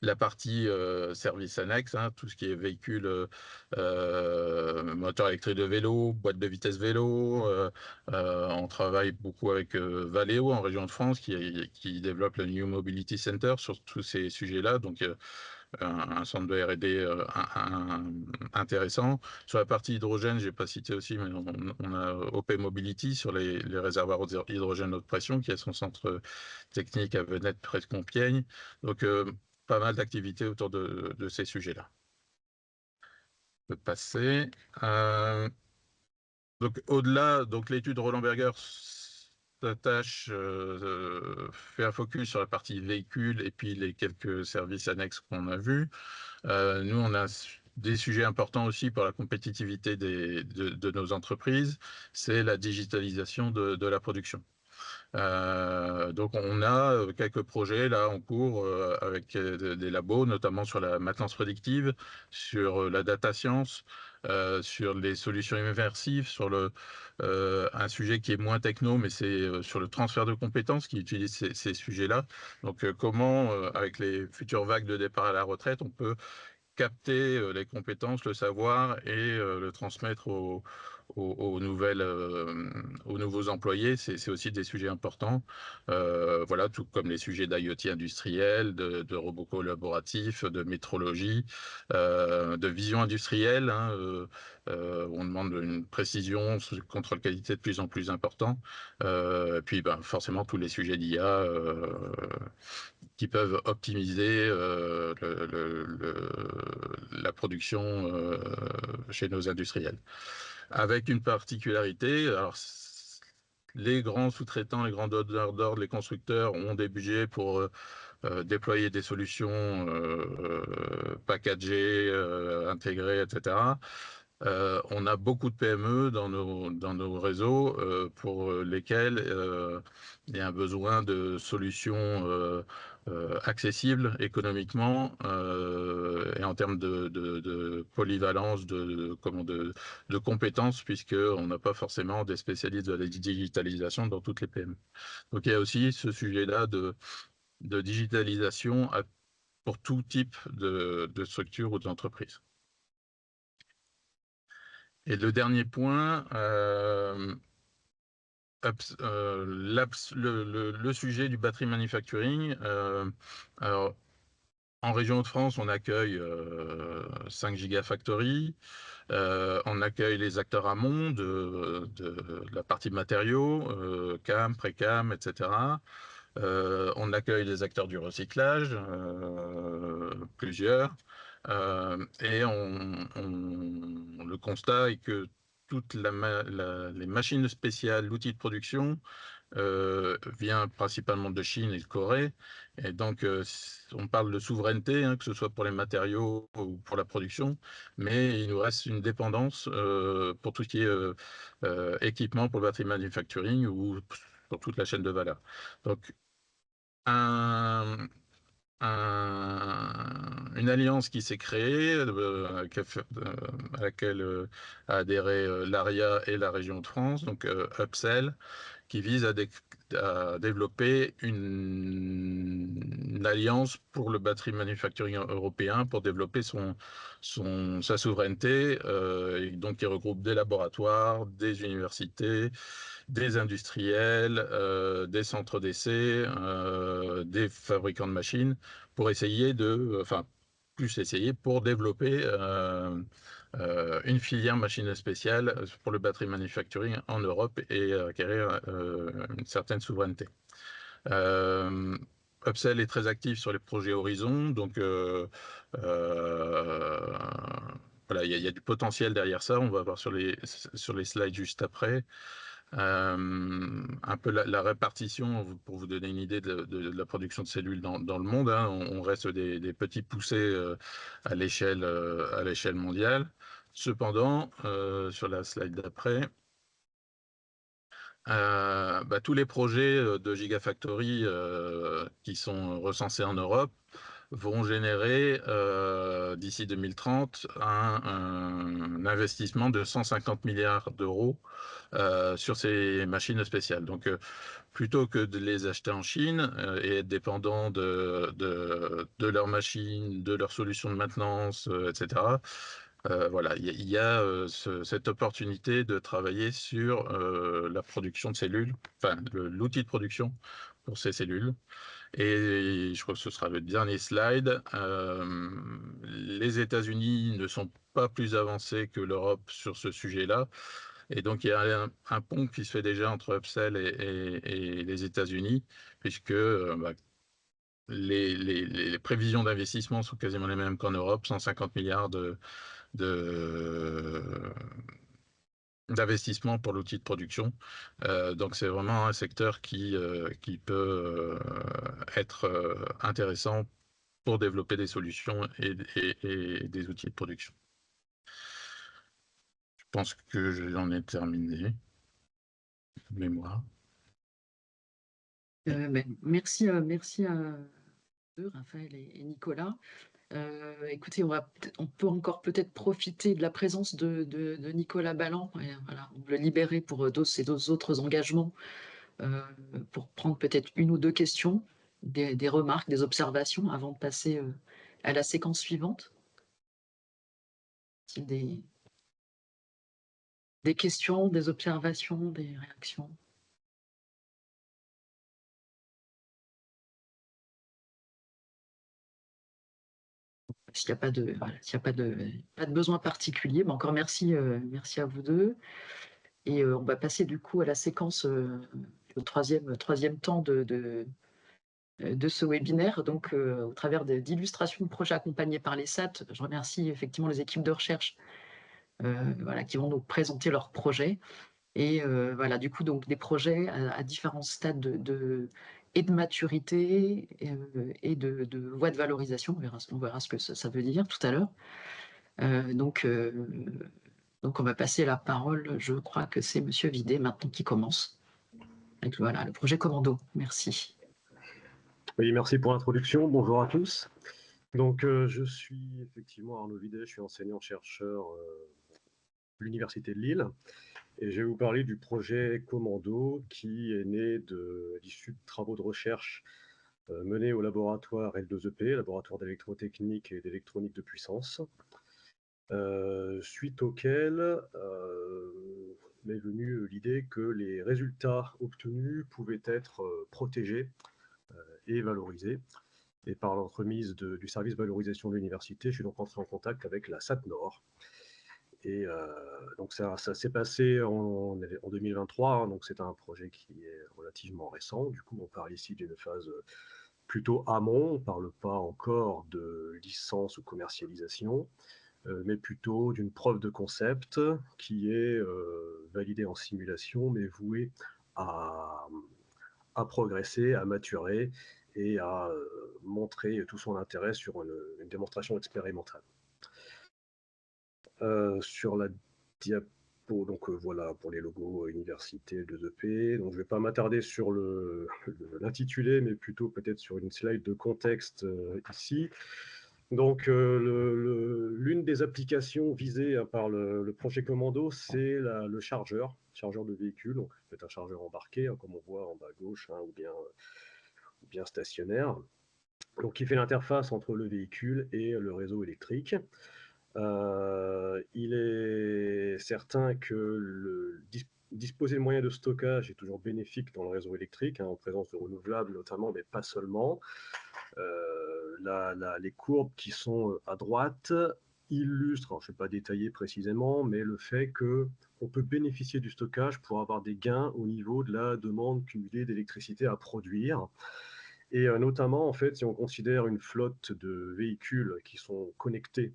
La partie service annexe, hein, tout ce qui est véhicule, moteur électrique de vélo, boîte de vitesse vélo. On travaille beaucoup avec Valeo en région de France qui développe le New Mobility Center sur tous ces sujets-là. Donc, un centre de R&D intéressant. Sur la partie hydrogène, je n'ai pas cité aussi, mais on a OP Mobility sur les réservoirs hydrogène haute pression, qui a son centre technique à Venette, près de Compiègne. Donc, pas mal d'activités autour de ces sujets-là. Je peux passer. Donc, au-delà, donc l'étude Roland Berger s'attache, fait un focus sur la partie véhicule et puis les quelques services annexes qu'on a vus. Nous, on a des sujets importants aussi pour la compétitivité de nos entreprises, c'est la digitalisation de la production. Donc on a quelques projets là en cours avec des labos, notamment sur la maintenance prédictive, sur la data science, sur les solutions immersives, sur un sujet qui est moins techno, mais c'est sur le transfert de compétences qui utilise ces sujets-là. Donc comment, avec les futures vagues de départ à la retraite, on peut capter les compétences, le savoir et le transmettre aux nouveaux employés. C'est aussi des sujets importants. Voilà, tout comme les sujets d'IoT industriel, de robots collaboratifs, de métrologie, de vision industrielle. Hein, on demande une précision, contrôle qualité de plus en plus important. Et puis ben, forcément tous les sujets d'IA qui peuvent optimiser la production chez nos industriels. Avec une particularité, alors les grands sous-traitants, les grands donneurs d'ordre, les constructeurs ont des budgets pour déployer des solutions packagées, intégrées, etc. On a beaucoup de PME dans nos réseaux pour lesquels il y a un besoin de solutions accessibles économiquement et en termes de polyvalence, de compétences, puisqu'on n'a pas forcément des spécialistes de la digitalisation dans toutes les PME. Donc il y a aussi ce sujet-là de digitalisation pour tout type de structure ou d'entreprise. Et le dernier point, le sujet du battery manufacturing. Alors, en région de France, on accueille 5 Gigafactory, on accueille les acteurs amont de la partie matériaux, CAM, pré-CAM, etc. On accueille les acteurs du recyclage, plusieurs, et le constat est que toutes les machines spéciales, l'outil de production vient principalement de Chine et de Corée. Et donc, on parle de souveraineté, hein, que ce soit pour les matériaux ou pour la production, mais il nous reste une dépendance pour tout ce qui est équipement pour le battery manufacturing ou pour toute la chaîne de valeur. Donc, une alliance qui s'est créée, à laquelle a adhéré l'ARIA et la région de France, donc Upsell, qui vise à développer une alliance pour le battery manufacturing européen, pour développer sa souveraineté, et donc qui regroupe des laboratoires, des universités, des industriels, des centres d'essai, des fabricants de machines, pour essayer pour développer une filière machine spéciale pour le battery manufacturing en Europe et acquérir une certaine souveraineté. Upsell est très actif sur les projets Horizon, donc voilà, il y a du potentiel derrière ça. On va voir sur les slides juste après. Un peu la répartition, pour vous donner une idée de la production de cellules dans le monde, hein. On reste des petits poussés à l'échelle mondiale. Cependant, sur la slide d'après, tous les projets de Gigafactory qui sont recensés en Europe vont générer d'ici 2030 un investissement de 150 milliards d'euros sur ces machines spéciales. Donc, plutôt que de les acheter en Chine et être dépendant de leurs machines, de leurs solutions de maintenance, etc., voilà, il y a cette opportunité de travailler sur la production de cellules, enfin l'outil de production pour ces cellules. Et je crois que ce sera le dernier slide. Les États-Unis ne sont pas plus avancés que l'Europe sur ce sujet-là. Et donc, il y a un pont qui se fait déjà entre Upsell et les États-Unis, puisque les prévisions d'investissement sont quasiment les mêmes qu'en Europe, 150 milliards d'investissement pour l'outil de production. Donc, c'est vraiment un secteur qui peut être intéressant pour développer des solutions et des outils de production. Je pense que j'en ai terminé. Mémoire. Merci à eux, Raphaël et Nicolas. Écoutez, on peut encore peut-être profiter de la présence de Nicolas Balland, et, voilà, on veut le libérer pour d'autres autres engagements, pour prendre peut-être une ou deux questions, des remarques, des observations avant de passer à la séquence suivante. Des questions, des observations, des réactions? S'il n'y a pas de besoin particulier, mais encore merci à vous deux. Et on va passer du coup à la séquence, au troisième temps de ce webinaire, donc au travers d'illustrations de projets accompagnés par les SAT. Je remercie effectivement les équipes de recherche voilà, qui vont nous présenter leurs projets. Et voilà, du coup, donc des projets à différents stades et de maturité et de voie de valorisation. On verra ce que ça veut dire tout à l'heure. Donc, on va passer la parole, je crois que c'est Monsieur Videt maintenant qui commence. Avec voilà, le projet Commando. Merci. Oui, merci pour l'introduction. Bonjour à tous. Donc, je suis effectivement Arnaud Videt, je suis enseignant-chercheur à l'Université de Lille. Et je vais vous parler du projet Commando qui est né de l'issue de travaux de recherche menés au laboratoire L2EP, laboratoire d'électrotechnique et d'électronique de puissance, suite auquel m'est venue l'idée que les résultats obtenus pouvaient être protégés et valorisés. Et par l'entremise du service valorisation de l'université, je suis donc entré en contact avec la SAT Nord. Et donc ça s'est passé en 2023, hein, donc c'est un projet qui est relativement récent. Du coup, on parle ici d'une phase plutôt amont, on ne parle pas encore de licence ou commercialisation. mais plutôt d'une preuve de concept qui est validée en simulation, mais vouée à progresser, à maturer et à montrer tout son intérêt sur une démonstration expérimentale. Sur la diapo, donc voilà pour les logos université 2EP. Donc je ne vais pas m'attarder sur l'intitulé, mais plutôt peut-être sur une slide de contexte ici. Donc l'une des applications visées par le projet Commando, c'est le chargeur de véhicule. Donc c'est un chargeur embarqué, hein, comme on voit en bas à gauche, hein, ou bien stationnaire. Donc qui fait l'interface entre le véhicule et le réseau électrique. Il est certain que disposer de moyens de stockage est toujours bénéfique dans le réseau électrique, hein, en présence de renouvelables notamment, mais pas seulement. Les courbes qui sont à droite illustrent, alors je ne vais pas détailler précisément, mais le fait qu'on peut bénéficier du stockage pour avoir des gains au niveau de la demande cumulée d'électricité à produire. Et notamment, en fait, si on considère une flotte de véhicules qui sont connectés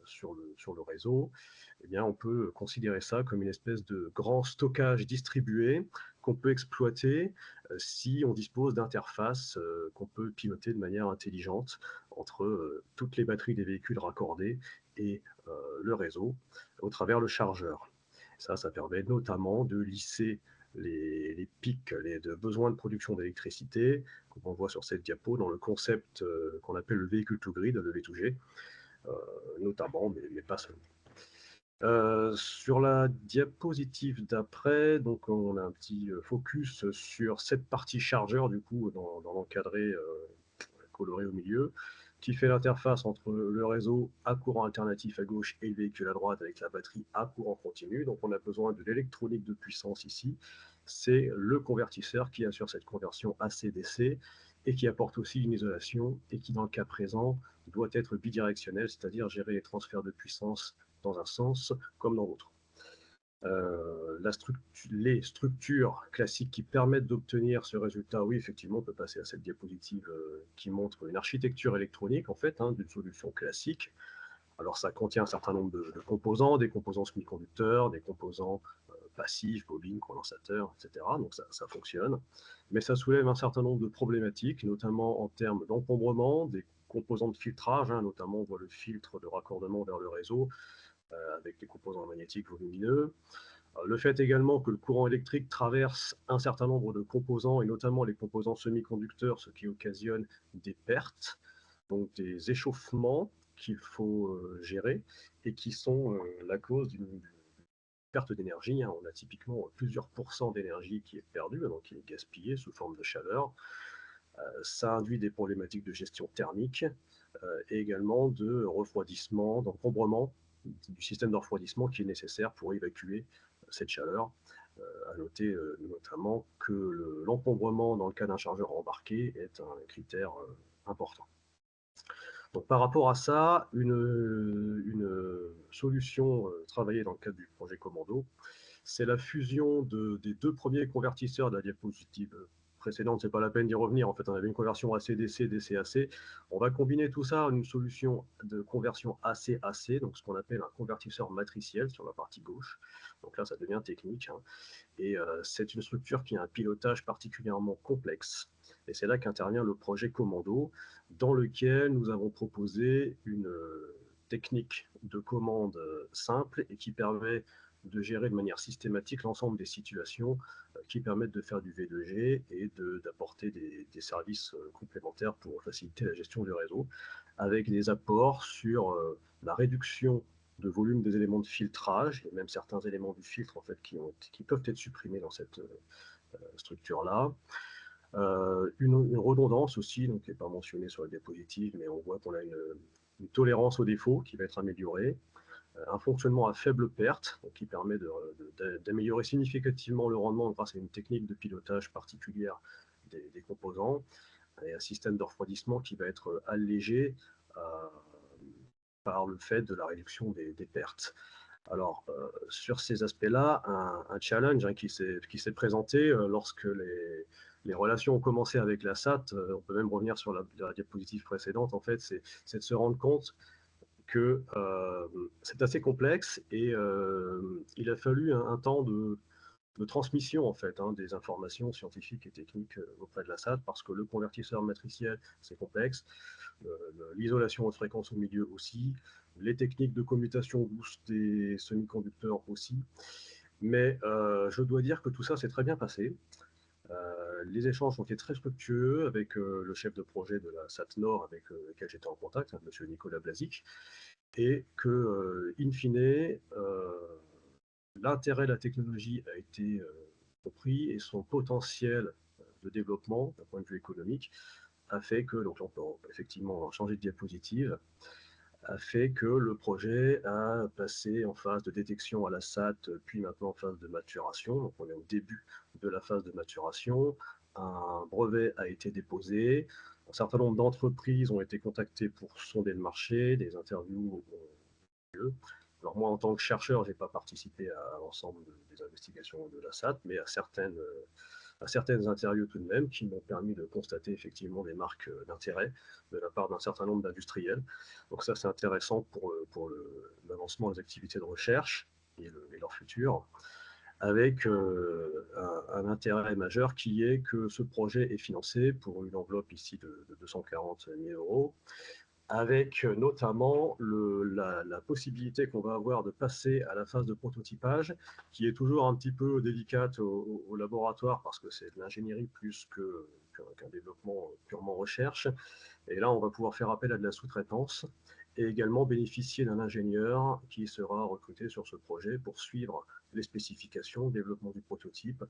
sur le réseau, eh bien, on peut considérer ça comme une espèce de grand stockage distribué qu'on peut exploiter si on dispose d'interfaces qu'on peut piloter de manière intelligente entre toutes les batteries des véhicules raccordés et le réseau au travers le chargeur. Ça permet notamment de lisser les pics de besoins de production d'électricité, comme on voit sur cette diapo, dans le concept qu'on appelle le véhicule to grid, le V2G, notamment, mais pas seulement. Sur la diapositive d'après, donc on a un petit focus sur cette partie chargeur, du coup, dans l'encadré coloré au milieu, qui fait l'interface entre le réseau à courant alternatif à gauche et le véhicule à droite avec la batterie à courant continu. Donc on a besoin de l'électronique de puissance ici. C'est le convertisseur qui assure cette conversion AC-DC et qui apporte aussi une isolation et qui, dans le cas présent, doit être bidirectionnel, c'est-à-dire gérer les transferts de puissance dans un sens comme dans l'autre. Les structures classiques qui permettent d'obtenir ce résultat, oui, effectivement, on peut passer à cette diapositive qui montre une architecture électronique, en fait, hein, d'une solution classique. Alors, ça contient un certain nombre de composants, des composants semi-conducteurs, des composants passifs, bobines, condensateurs, etc. Donc, ça fonctionne. Mais ça soulève un certain nombre de problématiques, notamment en termes d'encombrement, des composants de filtrage, hein, notamment on voit le filtre de raccordement vers le réseau, avec des composants magnétiques volumineux. Le fait également que le courant électrique traverse un certain nombre de composants, et notamment les composants semi-conducteurs, ce qui occasionne des pertes, donc des échauffements qu'il faut gérer, et qui sont la cause d'une perte d'énergie. Hein. On a typiquement plusieurs pourcents d'énergie qui est perdue, donc qui est gaspillée sous forme de chaleur. Ça induit des problématiques de gestion thermique, et également de refroidissement, d'encombrement du système de refroidissement qui est nécessaire pour évacuer cette chaleur. À noter notamment que l'encombrement dans le cas d'un chargeur embarqué est un critère important. Donc, par rapport à ça, une solution travaillée dans le cadre du projet Commando, c'est la fusion des deux premiers convertisseurs de la diapositive précédente. C'est pas la peine d'y revenir. En fait, on avait une conversion AC-DC, DC-AC. On va combiner tout ça en une solution de conversion AC-AC, donc ce qu'on appelle un convertisseur matriciel sur la partie gauche. Donc là, ça devient technique. Hein. Et c'est une structure qui a un pilotage particulièrement complexe. Et c'est là qu'intervient le projet Commando, dans lequel nous avons proposé une technique de commande simple et qui permet de gérer de manière systématique l'ensemble des situations qui permettent de faire du V2G et d'apporter des services complémentaires pour faciliter la gestion du réseau, avec des apports sur la réduction de volume des éléments de filtrage, et même certains éléments du filtre en fait, qui peuvent être supprimés dans cette structure-là. Une redondance aussi, donc qui n'est pas mentionnée sur la diapositive, mais on voit qu'on a une tolérance au défaut qui va être améliorée, un fonctionnement à faible perte, donc qui permet d'améliorer significativement le rendement grâce à une technique de pilotage particulière des composants, et un système de refroidissement qui va être allégé par le fait de la réduction des pertes. Alors, sur ces aspects-là, un challenge hein, qui s'est présenté lorsque les relations ont commencé avec la SAT, on peut même revenir sur la diapositive précédente, en fait, c'est de se rendre compte que c'est assez complexe et il a fallu un temps de transmission en fait des informations scientifiques et techniques auprès de la SAT parce que le convertisseur matriciel c'est complexe, l'isolation haute fréquence au milieu aussi, les techniques de commutation douce des semi-conducteurs aussi. Mais je dois dire que tout ça s'est très bien passé. Les échanges ont été très fructueux avec le chef de projet de la SAT Nord avec lequel j'étais en contact, M. Nicolas Blazic, et que, in fine, l'intérêt de la technologie a été compris et son potentiel de développement d'un point de vue économique a fait que, donc là on peut effectivement changer de diapositive, a fait que le projet a passé en phase de détection à la SAT, puis maintenant en phase de maturation. Donc on est au début de la phase de maturation. Un brevet a été déposé. Un certain nombre d'entreprises ont été contactées pour sonder le marché. Des interviews ont eu lieu. Alors moi, en tant que chercheur, je n'ai pas participé à l'ensemble des investigations de la SAT, mais à certaines interviews tout de même qui m'ont permis de constater effectivement des marques d'intérêt de la part d'un certain nombre d'industriels. Donc ça, c'est intéressant pour l'avancement des activités de recherche et leur futur, avec un intérêt majeur qui est que ce projet est financé pour une enveloppe ici de 240 000 €, avec notamment la possibilité qu'on va avoir de passer à la phase de prototypage, qui est toujours un petit peu délicate au laboratoire, parce que c'est de l'ingénierie plus qu'un développement purement recherche. Et là, on va pouvoir faire appel à de la sous-traitance, et également bénéficier d'un ingénieur qui sera recruté sur ce projet pour suivre les spécifications, le développement du prototype,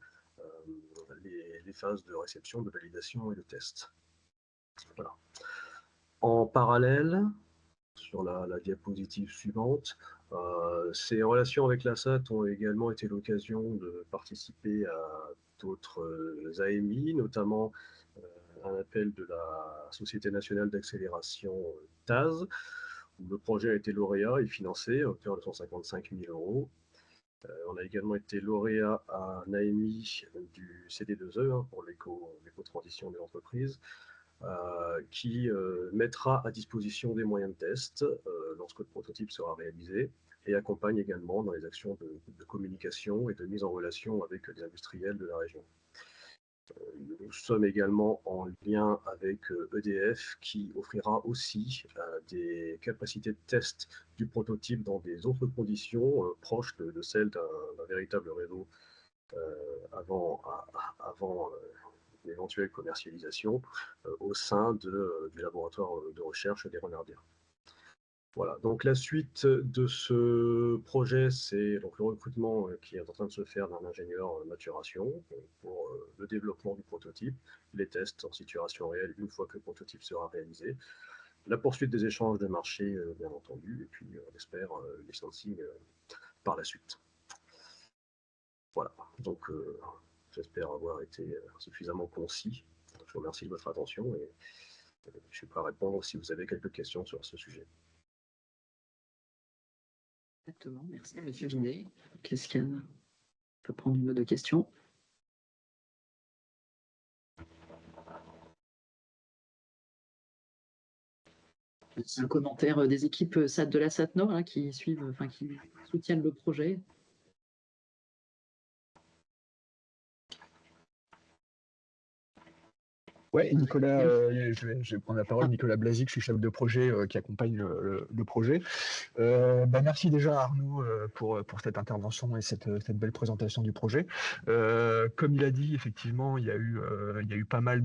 les phases de réception, de validation et de test. Voilà. En parallèle, sur la diapositive suivante, ces relations avec la SAT ont également été l'occasion de participer à d'autres AMI, notamment un appel de la Société nationale d'accélération TAS, où le projet a été lauréat et financé à hauteur de 155 000 €. On a également été lauréat à un AMI du CD2E pour l'éco-transition des entreprises, qui mettra à disposition des moyens de test lorsque le prototype sera réalisé et accompagne également dans les actions de communication et de mise en relation avec les industriels de la région. Nous sommes également en lien avec EDF qui offrira aussi des capacités de test du prototype dans des autres conditions proches de celles d'un véritable réseau avant l'éventuelle commercialisation au sein du laboratoire de recherche des Renardiens. Voilà, donc la suite de ce projet, c'est donc le recrutement qui est en train de se faire d'un ingénieur maturation pour le développement du prototype, les tests en situation réelle une fois que le prototype sera réalisé, la poursuite des échanges de marché, bien entendu, et puis on espère les licensing par la suite. Voilà, donc j'espère avoir été suffisamment concis. Je vous remercie de votre attention et je suis prêt à répondre si vous avez quelques questions sur ce sujet. Exactement, merci M. Vinet. Qu'est-ce qu'on peut prendre une ou deux questions? C'est un commentaire des équipes SAT de la SAT Nord hein, qui suivent, enfin qui soutiennent le projet. Ouais, Nicolas, je vais prendre la parole. Nicolas Blazic, je suis chef de projet qui accompagne le projet. Merci déjà à Arnaud pour cette intervention et cette belle présentation du projet. Comme il a dit, effectivement, il y a eu pas mal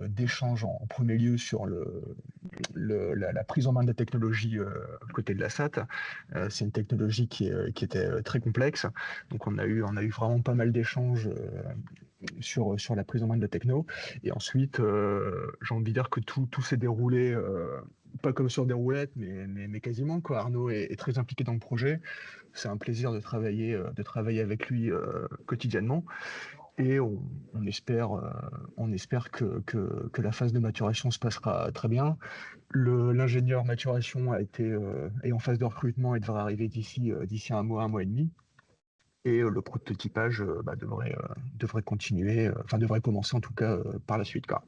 d'échanges en premier lieu sur la prise en main de la technologie côté de la SAT. C'est une technologie qui était très complexe, donc on a eu vraiment pas mal d'échanges sur la prise en main de la techno. Et ensuite, j'ai envie de dire que tout s'est déroulé, pas comme sur des roulettes, mais quasiment, quoi. Arnaud est très impliqué dans le projet. C'est un plaisir de travailler avec lui quotidiennement. Et on espère que la phase de maturation se passera très bien. L'ingénieur maturation est en phase de recrutement et devrait arriver d'ici un mois et demi. Et le prototypage devrait continuer, devrait commencer en tout cas par la suite, quoi.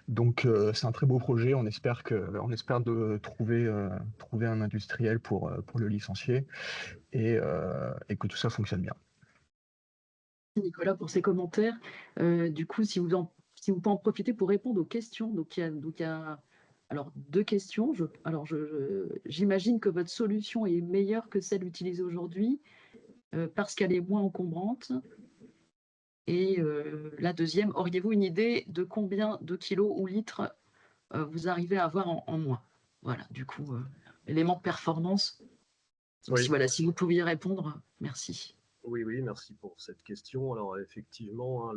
Donc c'est un très beau projet, on espère de trouver un industriel pour le licencier et que tout ça fonctionne bien. Nicolas pour ces commentaires. Du coup, si vous pouvez en profiter pour répondre aux questions. Donc il y a alors 2 questions. J'imagine que votre solution est meilleure que celle utilisée aujourd'hui, parce qu'elle est moins encombrante. Et la deuxième, auriez-vous une idée de combien de kilos ou litres vous arrivez à avoir en moins? Voilà, du coup, élément de performance. Donc Oui. si vous pouviez répondre, merci. Oui, merci pour cette question. Alors effectivement, hein,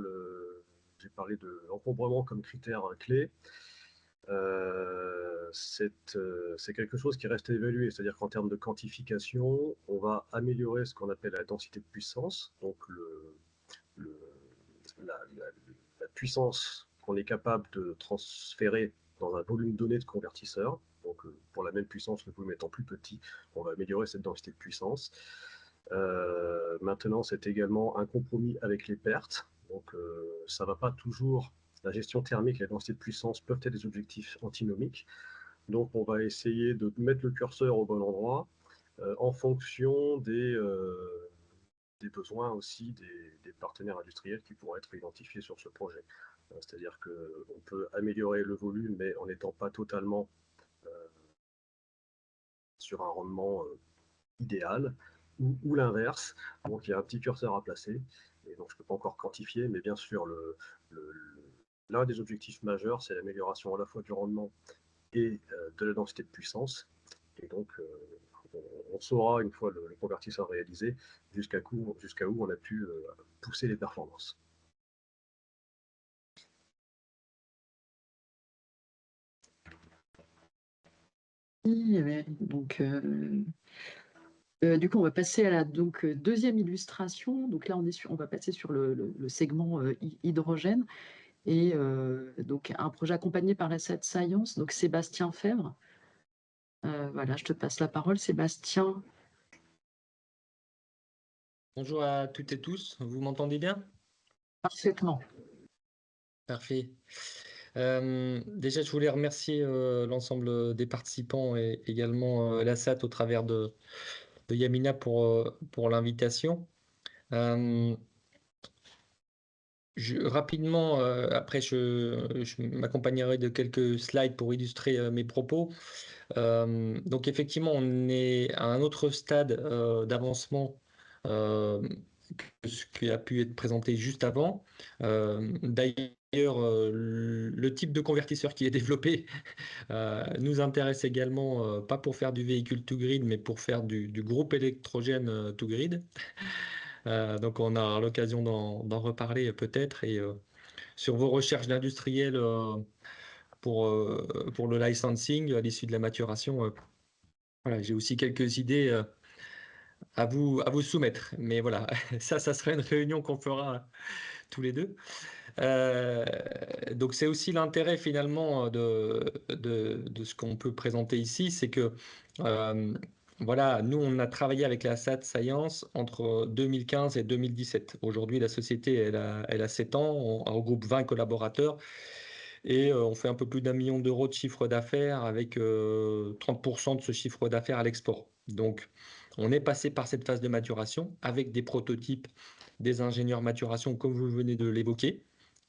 j'ai parlé de l'encombrement comme critère clé. C'est quelque chose qui reste à évaluer, c'est-à-dire qu'en termes de quantification, on va améliorer ce qu'on appelle la densité de puissance, donc la puissance qu'on est capable de transférer dans un volume donné de convertisseur. Donc pour la même puissance, le volume étant plus petit, on va améliorer cette densité de puissance. Maintenant, c'est également un compromis avec les pertes. Donc, ça ne va pas toujours. La gestion thermique et la densité de puissance peuvent être des objectifs antinomiques. Donc, on va essayer de mettre le curseur au bon endroit en fonction des besoins aussi des partenaires industriels qui pourront être identifiés sur ce projet. C'est-à-dire qu'on peut améliorer le volume, mais en n'étant pas totalement sur un rendement idéal, ou l'inverse. Donc il y a un petit curseur à placer, et donc je ne peux pas encore quantifier, mais bien sûr, l'un des objectifs majeurs, c'est l'amélioration à la fois du rendement et de la densité de puissance. Et donc, on saura, une fois le convertisseur réalisé, jusqu'à où on a pu pousser les performances. Donc, du coup, on va passer à la deuxième illustration. Donc là, on va passer sur le segment hydrogène. Et donc, un projet accompagné par la Science, donc Sébastien Fèvre. Voilà, je te passe la parole, Sébastien. Bonjour à toutes et tous, vous m'entendez bien? Parfaitement. Parfait. Déjà, je voulais remercier l'ensemble des participants et également la SAT au travers de Yamina pour l'invitation. Rapidement, après, je m'accompagnerai de quelques slides pour illustrer mes propos. Donc, effectivement, on est à un autre stade d'avancement que ce qui a pu être présenté juste avant. D'ailleurs, le type de convertisseur qui est développé nous intéresse également, pas pour faire du véhicule to grid, mais pour faire du groupe électrogène to grid. Donc on aura l'occasion d'en reparler peut-être. Et sur vos recherches d'industriels pour le licensing à l'issue de la maturation, voilà, j'ai aussi quelques idées à vous soumettre. Mais voilà, ça sera une réunion qu'on fera tous les deux. Donc c'est aussi l'intérêt finalement de ce qu'on peut présenter ici, c'est que voilà, nous on a travaillé avec la SAT Science entre 2015 et 2017. Aujourd'hui la société elle a 7 ans, on regroupe 20 collaborateurs et on fait un peu plus d'1 million d'euros de chiffre d'affaires avec 30% de ce chiffre d'affaires à l'export. Donc on est passé par cette phase de maturation avec des prototypes, des ingénieurs maturation comme vous venez de l'évoquer.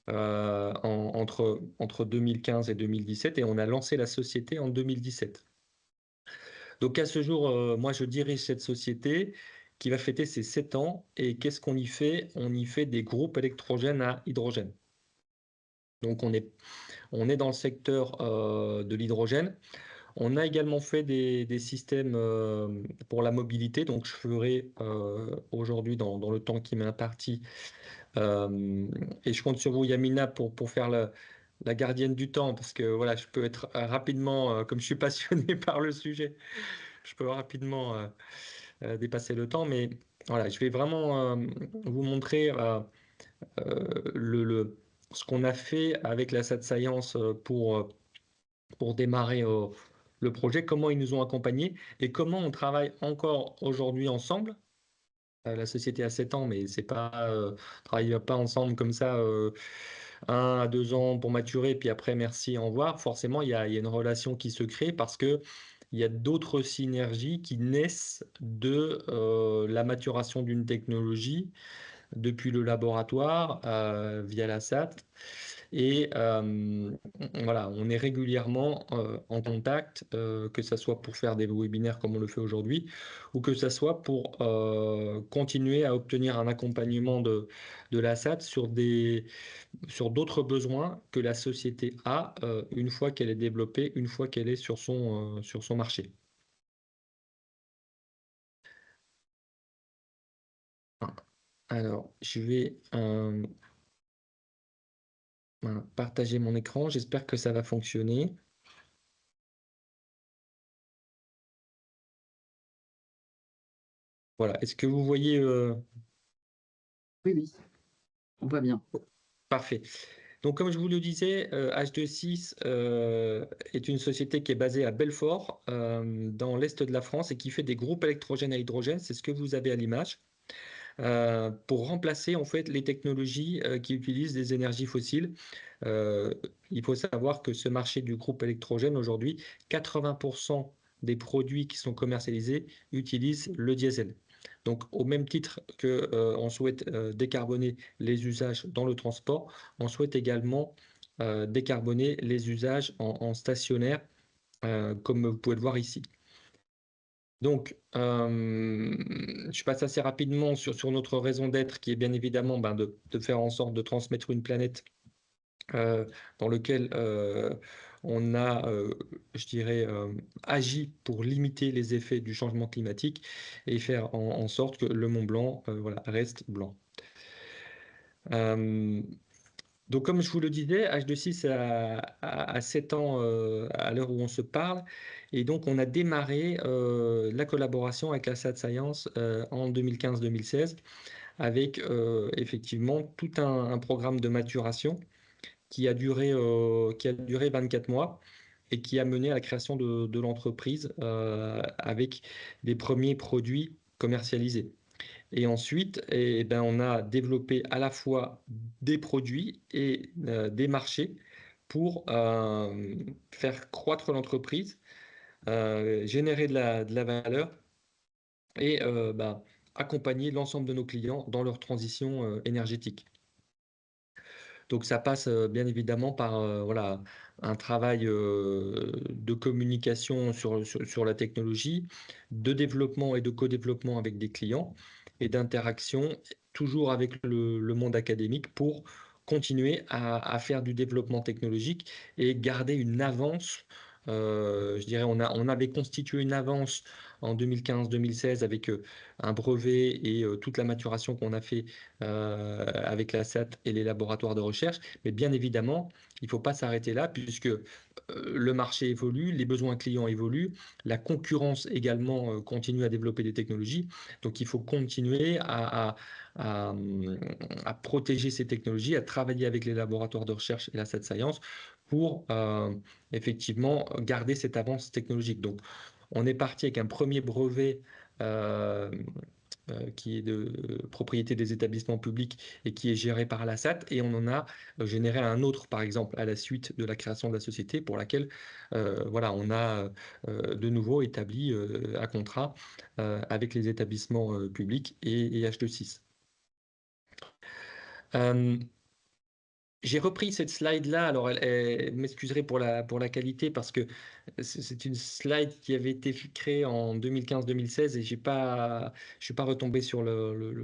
Entre 2015 et 2017 et on a lancé la société en 2017. Donc à ce jour, moi je dirige cette société qui va fêter ses 7 ans et qu'est-ce qu'on y fait? On y fait des groupes électrogènes à hydrogène. Donc on est dans le secteur de l'hydrogène. On a également fait des systèmes pour la mobilité, donc je ferai aujourd'hui dans le temps qui m'est imparti et je compte sur vous, Yamina, pour faire la gardienne du temps, parce que voilà, je peux être rapidement, comme je suis passionné par le sujet, je peux rapidement dépasser le temps, mais voilà, je vais vraiment vous montrer ce qu'on a fait avec la SAT Science pour démarrer le projet, comment ils nous ont accompagnés et comment on travaille encore aujourd'hui ensemble. La société a 7 ans, mais c'est pas, on ne travaille pas ensemble comme ça 1 à 2 ans pour maturer, puis après, merci, au revoir. Forcément, il y a une relation qui se crée parce que il y a d'autres synergies qui naissent de la maturation d'une technologie depuis le laboratoire via la SAT. Et voilà, on est régulièrement en contact, que ce soit pour faire des webinaires comme on le fait aujourd'hui, ou que ce soit pour continuer à obtenir un accompagnement de la SAT sur d'autres besoins que la société a une fois qu'elle est développée, une fois qu'elle est sur son marché. Alors, je vais partager mon écran. J'espère que ça va fonctionner. Voilà. Est-ce que vous voyez Oui, oui, on voit bien. Parfait. Donc, comme je vous le disais, H26 est une société qui est basée à Belfort, dans l'est de la France, et qui fait des groupes électrogènes à hydrogène. C'est ce que vous avez à l'image. Pour remplacer en fait les technologies qui utilisent des énergies fossiles. Il faut savoir que ce marché du groupe électrogène aujourd'hui, 80% des produits qui sont commercialisés utilisent le diesel. Donc au même titre que on souhaite décarboner les usages dans le transport, on souhaite également décarboner les usages en stationnaire, comme vous pouvez le voir ici. Donc, je passe assez rapidement sur notre raison d'être, qui est bien évidemment de faire en sorte de transmettre une planète dans laquelle on a, je dirais, agi pour limiter les effets du changement climatique et faire en sorte que le Mont Blanc voilà, reste blanc. Donc, comme je vous le disais, H26 a 7 ans à l'heure où on se parle. Et donc, on a démarré la collaboration avec la SAT Science en 2015-2016 avec effectivement tout un programme de maturation qui a duré 24 mois et qui a mené à la création de l'entreprise avec des premiers produits commercialisés. Et ensuite, ben, on a développé à la fois des produits et des marchés pour faire croître l'entreprise, générer de la valeur et ben, accompagner l'ensemble de nos clients dans leur transition énergétique. Donc ça passe bien évidemment par voilà, un travail de communication sur la technologie, de développement et de co-développement avec des clients et d'interaction toujours avec le monde académique pour continuer à faire du développement technologique et garder une avance. Je dirais, on avait constitué une avance en 2015-2016 avec un brevet et toute la maturation qu'on a fait avec la SAT et les laboratoires de recherche. Mais bien évidemment, il ne faut pas s'arrêter là puisque le marché évolue, les besoins clients évoluent, la concurrence également continue à développer des technologies. Donc il faut continuer à protéger ces technologies, à travailler avec les laboratoires de recherche et la SAT Science pour effectivement garder cette avance technologique. Donc on est parti avec un premier brevet qui est de propriété des établissements publics et qui est géré par la SAT, et on en a généré un autre, par exemple, à la suite de la création de la société, pour laquelle voilà, on a de nouveau établi un contrat avec les établissements publics et H26. J'ai repris cette slide-là, alors m'excuserez pour la qualité parce que c'est une slide qui avait été créée en 2015-2016 et je suis pas retombé sur la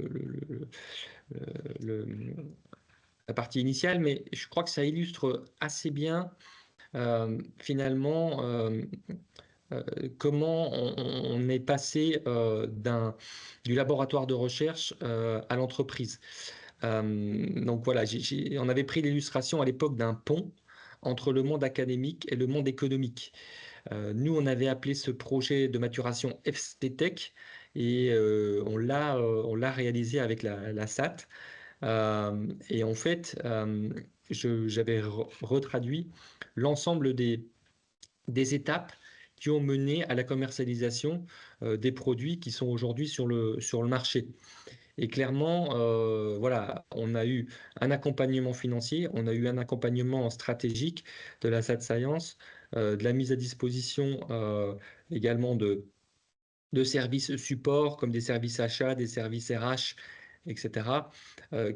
partie initiale, mais je crois que ça illustre assez bien finalement comment on est passé du laboratoire de recherche à l'entreprise. Donc voilà, on avait pris l'illustration à l'époque d'un pont entre le monde académique et le monde économique. Nous, on avait appelé ce projet de maturation FCTech et on l'a réalisé avec la SAT. Et en fait, j'avais retraduit l'ensemble des étapes qui ont mené à la commercialisation des produits qui sont aujourd'hui sur le marché. Et clairement, voilà, on a eu un accompagnement financier, on a eu un accompagnement stratégique de la SAT Science, de la mise à disposition également de services support comme des services achats, des services RH, etc.,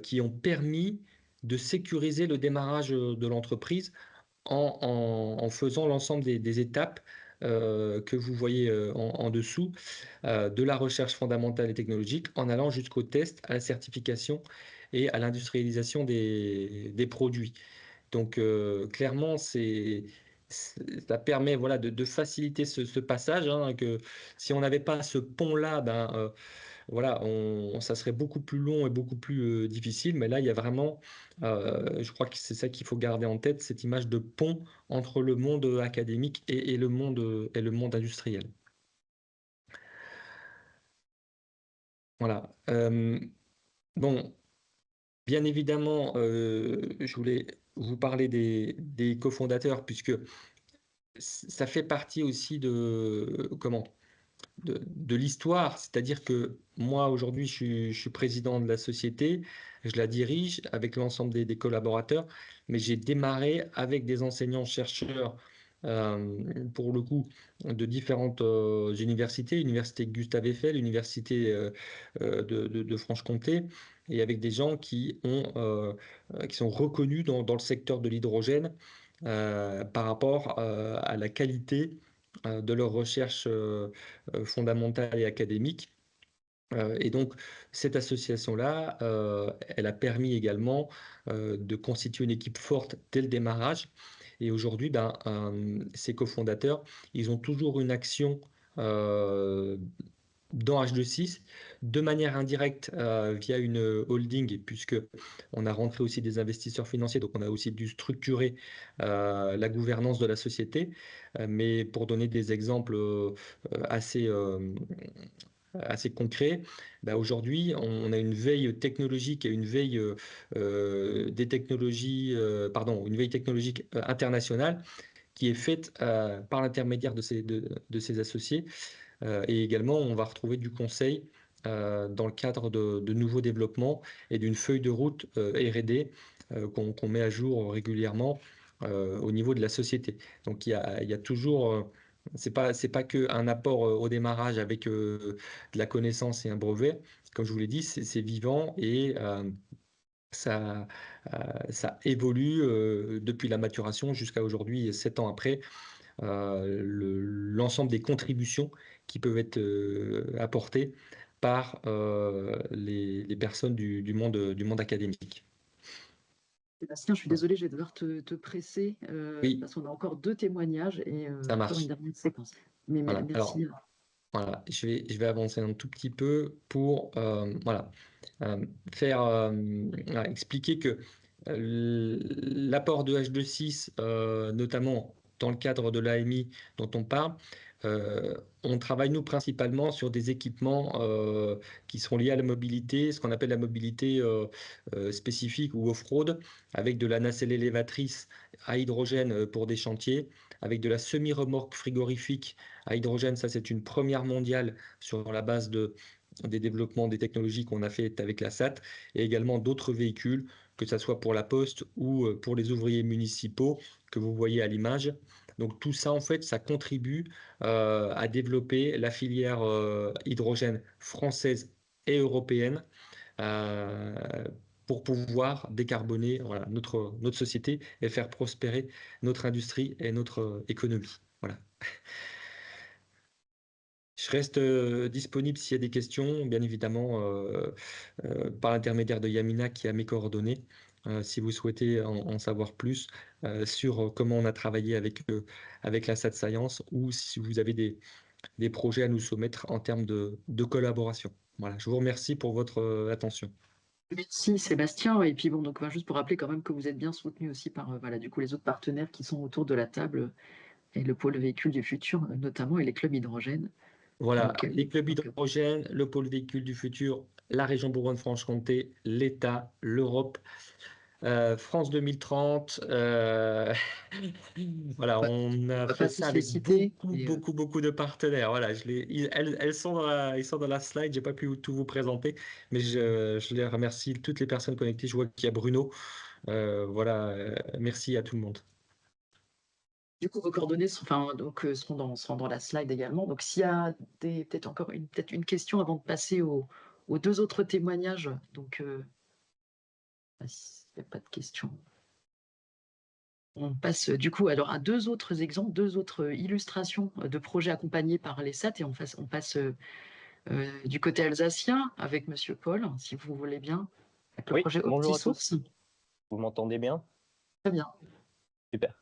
qui ont permis de sécuriser le démarrage de l'entreprise en faisant l'ensemble des étapes que vous voyez en dessous, de la recherche fondamentale et technologique, en allant jusqu'au test, à la certification et à l'industrialisation des produits. Donc, clairement, ça permet voilà, de faciliter ce passage, hein, que si on n'avait pas ce pont-là, ben, voilà, ça serait beaucoup plus long et beaucoup plus difficile. Mais là, il y a vraiment, je crois que c'est ça qu'il faut garder en tête, cette image de pont entre le monde académique et le monde industriel. Voilà. Bon, bien évidemment, je voulais vous parler des cofondateurs, puisque ça fait partie aussi de l'histoire, c'est-à-dire que moi aujourd'hui je suis président de la société, je la dirige avec l'ensemble des collaborateurs, mais j'ai démarré avec des enseignants-chercheurs pour le coup de différentes universités, l'université Gustave Eiffel, l'université de Franche-Comté, et avec des gens qui sont reconnus dans le secteur de l'hydrogène par rapport à la qualité de leurs recherches fondamentale et académique. Et donc, cette association-là, elle a permis également de constituer une équipe forte dès le démarrage. Et aujourd'hui, ben, ces cofondateurs, ils ont toujours une action dans H26, de manière indirecte via une holding, puisque on a rentré aussi des investisseurs financiers, donc on a aussi dû structurer la gouvernance de la société. Mais pour donner des exemples assez concrets, bah aujourd'hui, on a une veille technologique et une veille des technologies, pardon, une veille technologique internationale qui est faite par l'intermédiaire de ces associés. Et également, on va retrouver du conseil dans le cadre de nouveaux développements et d'une feuille de route R&D qu'on met à jour régulièrement au niveau de la société. Donc, il y a toujours, c'est pas qu'un apport au démarrage avec de la connaissance et un brevet. Comme je vous l'ai dit, c'est vivant et ça, ça évolue depuis la maturation jusqu'à aujourd'hui, 7 ans après. L'ensemble des contributions qui peuvent être apportées par les personnes du monde académique. Sébastien, je suis désolée, je vais devoir te presser Oui, parce qu'on a encore 2 témoignages et ça encore une marche. dernière séquence. Mais Voilà. Alors, merci. voilà, je vais avancer un tout petit peu pour voilà, faire voilà, expliquer que l'apport de H26, notamment dans le cadre de l'AMI dont on parle, on travaille nous principalement sur des équipements qui sont liés à la mobilité, ce qu'on appelle la mobilité spécifique ou off-road, avec de la nacelle élévatrice à hydrogène pour des chantiers, avec de la semi-remorque frigorifique à hydrogène. Ça, c'est une première mondiale sur la base des développements des technologies qu'on a fait avec la SAT, et également d'autres véhicules, que ce soit pour la poste ou pour les ouvriers municipaux que vous voyez à l'image. Donc tout ça, en fait, ça contribue à développer la filière hydrogène française et européenne euh, pour pouvoir décarboner voilà, notre société et faire prospérer notre industrie et notre économie. Voilà. Je reste disponible s'il y a des questions, bien évidemment, par l'intermédiaire de Yamina qui a mes coordonnées, si vous souhaitez en savoir plus sur comment on a travaillé avec la SAT Science, ou si vous avez des projets à nous soumettre en termes de collaboration. Voilà, je vous remercie pour votre attention. Merci Sébastien. Et puis bon, donc juste pour rappeler quand même que vous êtes bien soutenu aussi par voilà, du coup, les autres partenaires qui sont autour de la table et le pôle véhicule du futur notamment et les clubs hydrogène. Voilà, les clubs hydrogène, le pôle véhicule du futur, la région Bourgogne-Franche-Comté, l'État, l'Europe, France 2030. Voilà, Ouais, on a on va fait pas ça tous les avec citer, beaucoup, mais beaucoup, beaucoup de partenaires. Voilà, elles sont ils sont dans la slide. J'ai pas pu tout vous présenter, mais je les remercie, toutes les personnes connectées. Je vois qu'il y a Bruno. Voilà, merci à tout le monde. du coup, vos coordonnées seront dans la slide également. Donc, s'il y a peut-être encore peut-être une question avant de passer aux deux autres témoignages. Donc, s'il n'y a pas de questions. On passe du coup alors à deux autres exemples, deux autres illustrations de projets accompagnés par les SAT et on passe du côté alsacien avec Monsieur Paul, si vous voulez bien, avec le Oui, projet bonjour à tous. OptiSource. Vous m'entendez bien? Très bien. Super.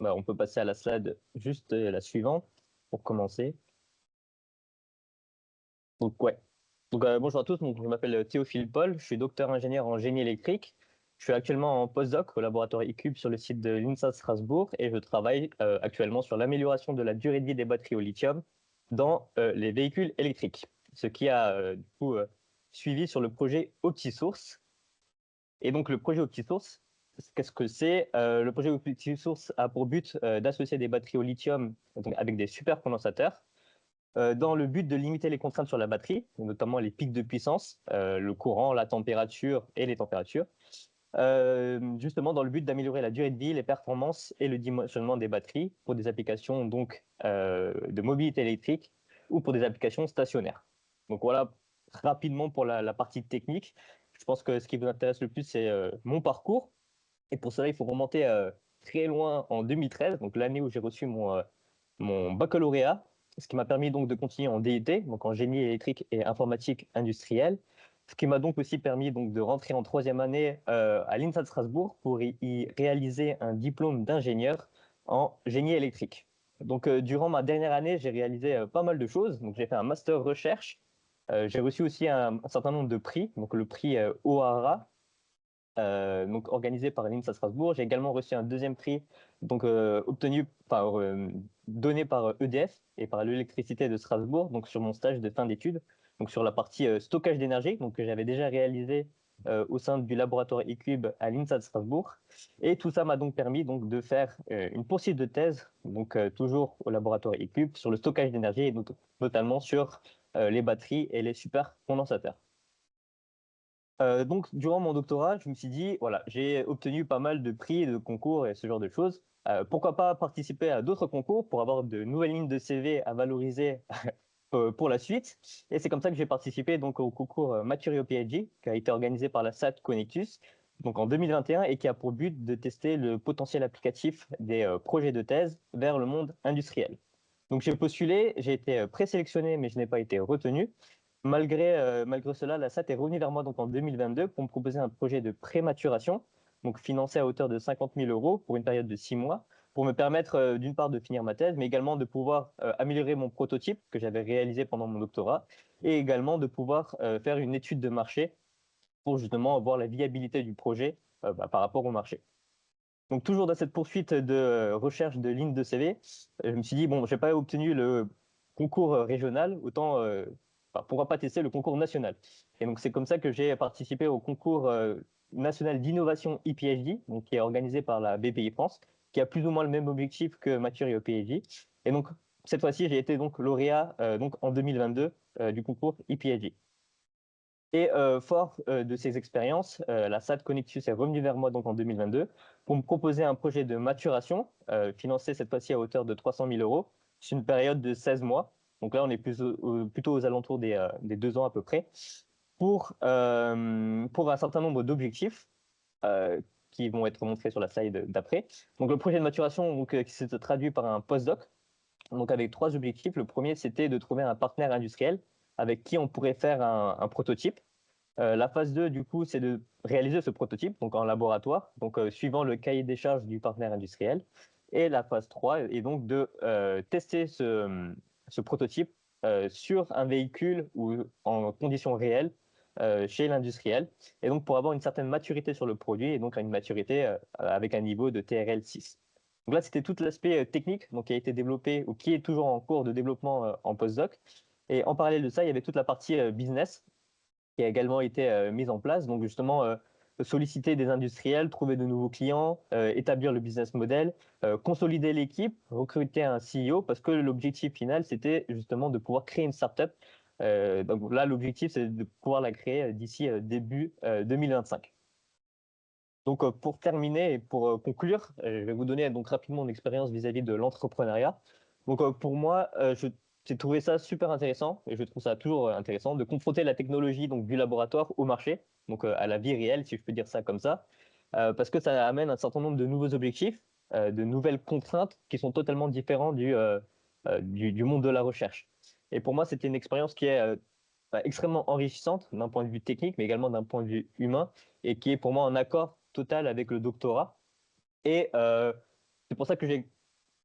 Bah, on peut passer à la slide juste la suivante pour commencer. Donc, ouais. Donc, bonjour à tous. Donc, je m'appelle Théophile Paul. Je suis docteur ingénieur en génie électrique. Je suis actuellement en postdoc au laboratoire ICUBE sur le site de l'INSA Strasbourg et je travaille actuellement sur l'amélioration de la durée de vie des batteries au lithium dans les véhicules électriques. Ce qui a du coup suivi sur le projet OptiSource. Et donc, le projet OptiSource, qu'est-ce que c'est? Le projet OptiSource a pour but d'associer des batteries au lithium donc avec des supercondensateurs dans le but de limiter les contraintes sur la batterie, notamment les pics de puissance, le courant, la température et les températures, justement dans le but d'améliorer la durée de vie, les performances et le dimensionnement des batteries pour des applications donc, de mobilité électrique ou pour des applications stationnaires. Donc voilà, rapidement pour la partie technique. Je pense que ce qui vous intéresse le plus, c'est mon parcours. Et pour cela, il faut remonter très loin en 2013, donc l'année où j'ai reçu mon baccalauréat, ce qui m'a permis donc de continuer en DUT, donc en génie électrique et informatique industrielle, ce qui m'a donc aussi permis donc de rentrer en troisième année à l'INSA de Strasbourg pour y réaliser un diplôme d'ingénieur en génie électrique. Donc durant ma dernière année, j'ai réalisé pas mal de choses. Donc j'ai fait un master recherche. J'ai reçu aussi un certain nombre de prix, donc le prix OHARA, donc organisé par l'INSA Strasbourg. J'ai également reçu un deuxième prix donc, donné par EDF et par l'électricité de Strasbourg, donc sur mon stage de fin d'études, donc sur la partie stockage d'énergie, donc que j'avais déjà réalisé au sein du laboratoire ICUBE à l'INSA de Strasbourg. Et tout ça m'a donc permis donc, de faire une poursuite de thèse, donc toujours au laboratoire ICUBE, sur le stockage d'énergie et notamment sur les batteries et les supercondensateurs. Donc, durant mon doctorat, je me suis dit, voilà, j'ai obtenu pas mal de prix, de concours et ce genre de choses. Pourquoi pas participer à d'autres concours pour avoir de nouvelles lignes de CV à valoriser pour la suite. Et c'est comme ça que j'ai participé donc, au concours Maturio PhD, qui a été organisé par la SAT Connectus donc en 2021 et qui a pour but de tester le potentiel applicatif des projets de thèse vers le monde industriel. Donc j'ai postulé, j'ai été présélectionné, mais je n'ai pas été retenu. Malgré cela, la SAT est revenue vers moi donc, en 2022 pour me proposer un projet de prématuration, donc financé à hauteur de 50 000 € pour une période de 6 mois, pour me permettre d'une part de finir ma thèse, mais également de pouvoir améliorer mon prototype que j'avais réalisé pendant mon doctorat, et également de pouvoir faire une étude de marché pour justement voir la viabilité du projet par rapport au marché. Donc toujours dans cette poursuite de recherche de lignes de CV, je me suis dit, bon, je n'ai pas obtenu le concours régional, autant pourquoi pas tester le concours national. Et donc c'est comme ça que j'ai participé au concours national d'innovation e-PhD, donc qui est organisé par la BPI France, qui a plus ou moins le même objectif que Maturio PhD. Et donc cette fois-ci, j'ai été donc lauréat donc en 2022 du concours e-PhD. Et fort de ces expériences, la SAT Connectus est revenue vers moi donc en 2022 pour me proposer un projet de maturation financé cette fois-ci à hauteur de 300 000 € sur une période de 16 mois. Donc là, on est plutôt aux alentours des 2 ans à peu près pour un certain nombre d'objectifs qui vont être montrés sur la slide d'après. Donc le projet de maturation donc, qui s'est traduit par un postdoc donc avec 3 objectifs. Le premier, c'était de trouver un partenaire industriel avec qui on pourrait faire un prototype. La phase 2, du coup, c'est de réaliser ce prototype donc en laboratoire, donc suivant le cahier des charges du partenaire industriel. Et la phase 3 est donc de tester ce prototype sur un véhicule ou en conditions réelles chez l'industriel. Et donc pour avoir une certaine maturité sur le produit et donc une maturité avec un niveau de TRL 6. Donc là, c'était tout l'aspect technique donc, qui a été développé ou qui est toujours en cours de développement en postdoc. Et en parallèle de ça, il y avait toute la partie business qui a également été mise en place. Donc justement, solliciter des industriels, trouver de nouveaux clients, établir le business model, consolider l'équipe, recruter un CEO, parce que l'objectif final, c'était justement de pouvoir créer une startup. Donc là, l'objectif, c'est de pouvoir la créer d'ici début 2025. Donc, pour terminer et pour conclure, je vais vous donner donc rapidement mon expérience vis-à-vis de l'entrepreneuriat. Donc, pour moi, j'ai trouvé ça super intéressant et je trouve ça toujours intéressant de confronter la technologie donc, du laboratoire au marché, donc à la vie réelle, si je peux dire ça comme ça, parce que ça amène un certain nombre de nouveaux objectifs, de nouvelles contraintes qui sont totalement différentes du monde de la recherche. Et pour moi, c'était une expérience qui est extrêmement enrichissante d'un point de vue technique, mais également d'un point de vue humain, et qui est pour moi en accord total avec le doctorat. Et c'est pour ça que j'ai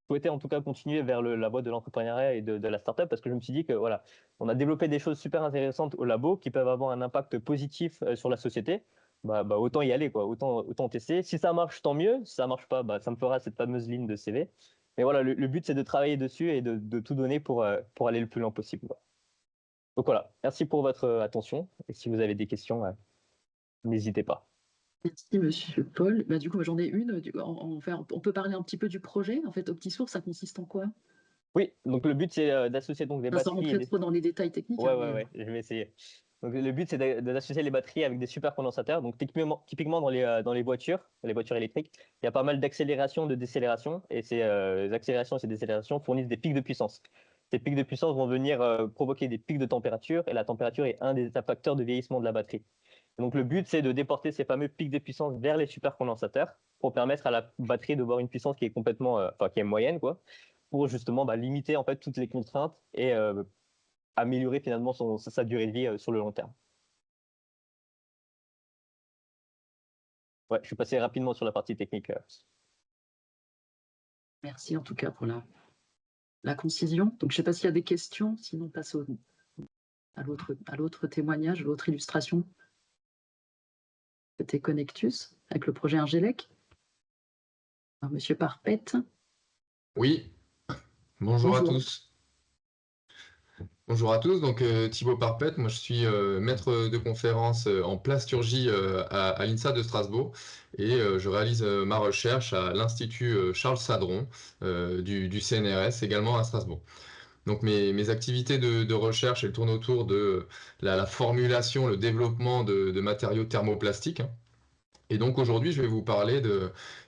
souhaité en tout cas continuer vers la voie de l'entrepreneuriat et de la startup, parce que je me suis dit que voilà, on a développé des choses super intéressantes au labo qui peuvent avoir un impact positif sur la société. Autant y aller, quoi, autant tester. Si ça marche, tant mieux. Si ça marche pas, ça me fera cette fameuse ligne de CV. Mais voilà, le but, c'est de travailler dessus et de tout donner pour aller le plus loin possible, quoi. Donc voilà, merci pour votre attention. Et si vous avez des questions, n'hésitez pas. Merci, monsieur Paul. Du coup, j'en ai une. On peut parler un petit peu du projet. En fait, OptiSource, ça consiste en quoi? Oui, donc le but, c'est d'associer donc des Sans batteries. rentrer trop dans les détails techniques. Ouais, je vais essayer. Donc le but, c'est d'associer les batteries avec des supercondensateurs. Donc typiquement dans les voitures électriques, il y a pas mal d'accélération, de décélération. Et ces accélérations et ces décélérations fournissent des pics de puissance. Ces pics de puissance vont venir provoquer des pics de température. Et la température est un des facteurs de vieillissement de la batterie. Donc le but, c'est de déporter ces fameux pics de puissance vers les supercondensateurs pour permettre à la batterie de voir une puissance qui est complètement, qui est moyenne, quoi, pour justement limiter en fait toutes les contraintes et améliorer finalement sa durée de vie sur le long terme. Ouais, je suis passé rapidement sur la partie technique. Merci en tout cas pour la concision. Donc je ne sais pas s'il y a des questions, sinon on passe à l'autre témoignage, l'autre illustration. C'était Connectus avec le projet Ingelec. Alors, monsieur Parpette. Oui, bonjour à tous. Bonjour à tous, donc Thibaut Parpette, moi je suis maître de conférence en plasturgie à l'INSA de Strasbourg et je réalise ma recherche à l'Institut Charles Sadron du CNRS, également à Strasbourg. Donc mes activités de recherche, elles tournent autour de la formulation, le développement de matériaux thermoplastiques. Et donc aujourd'hui, je vais vous parler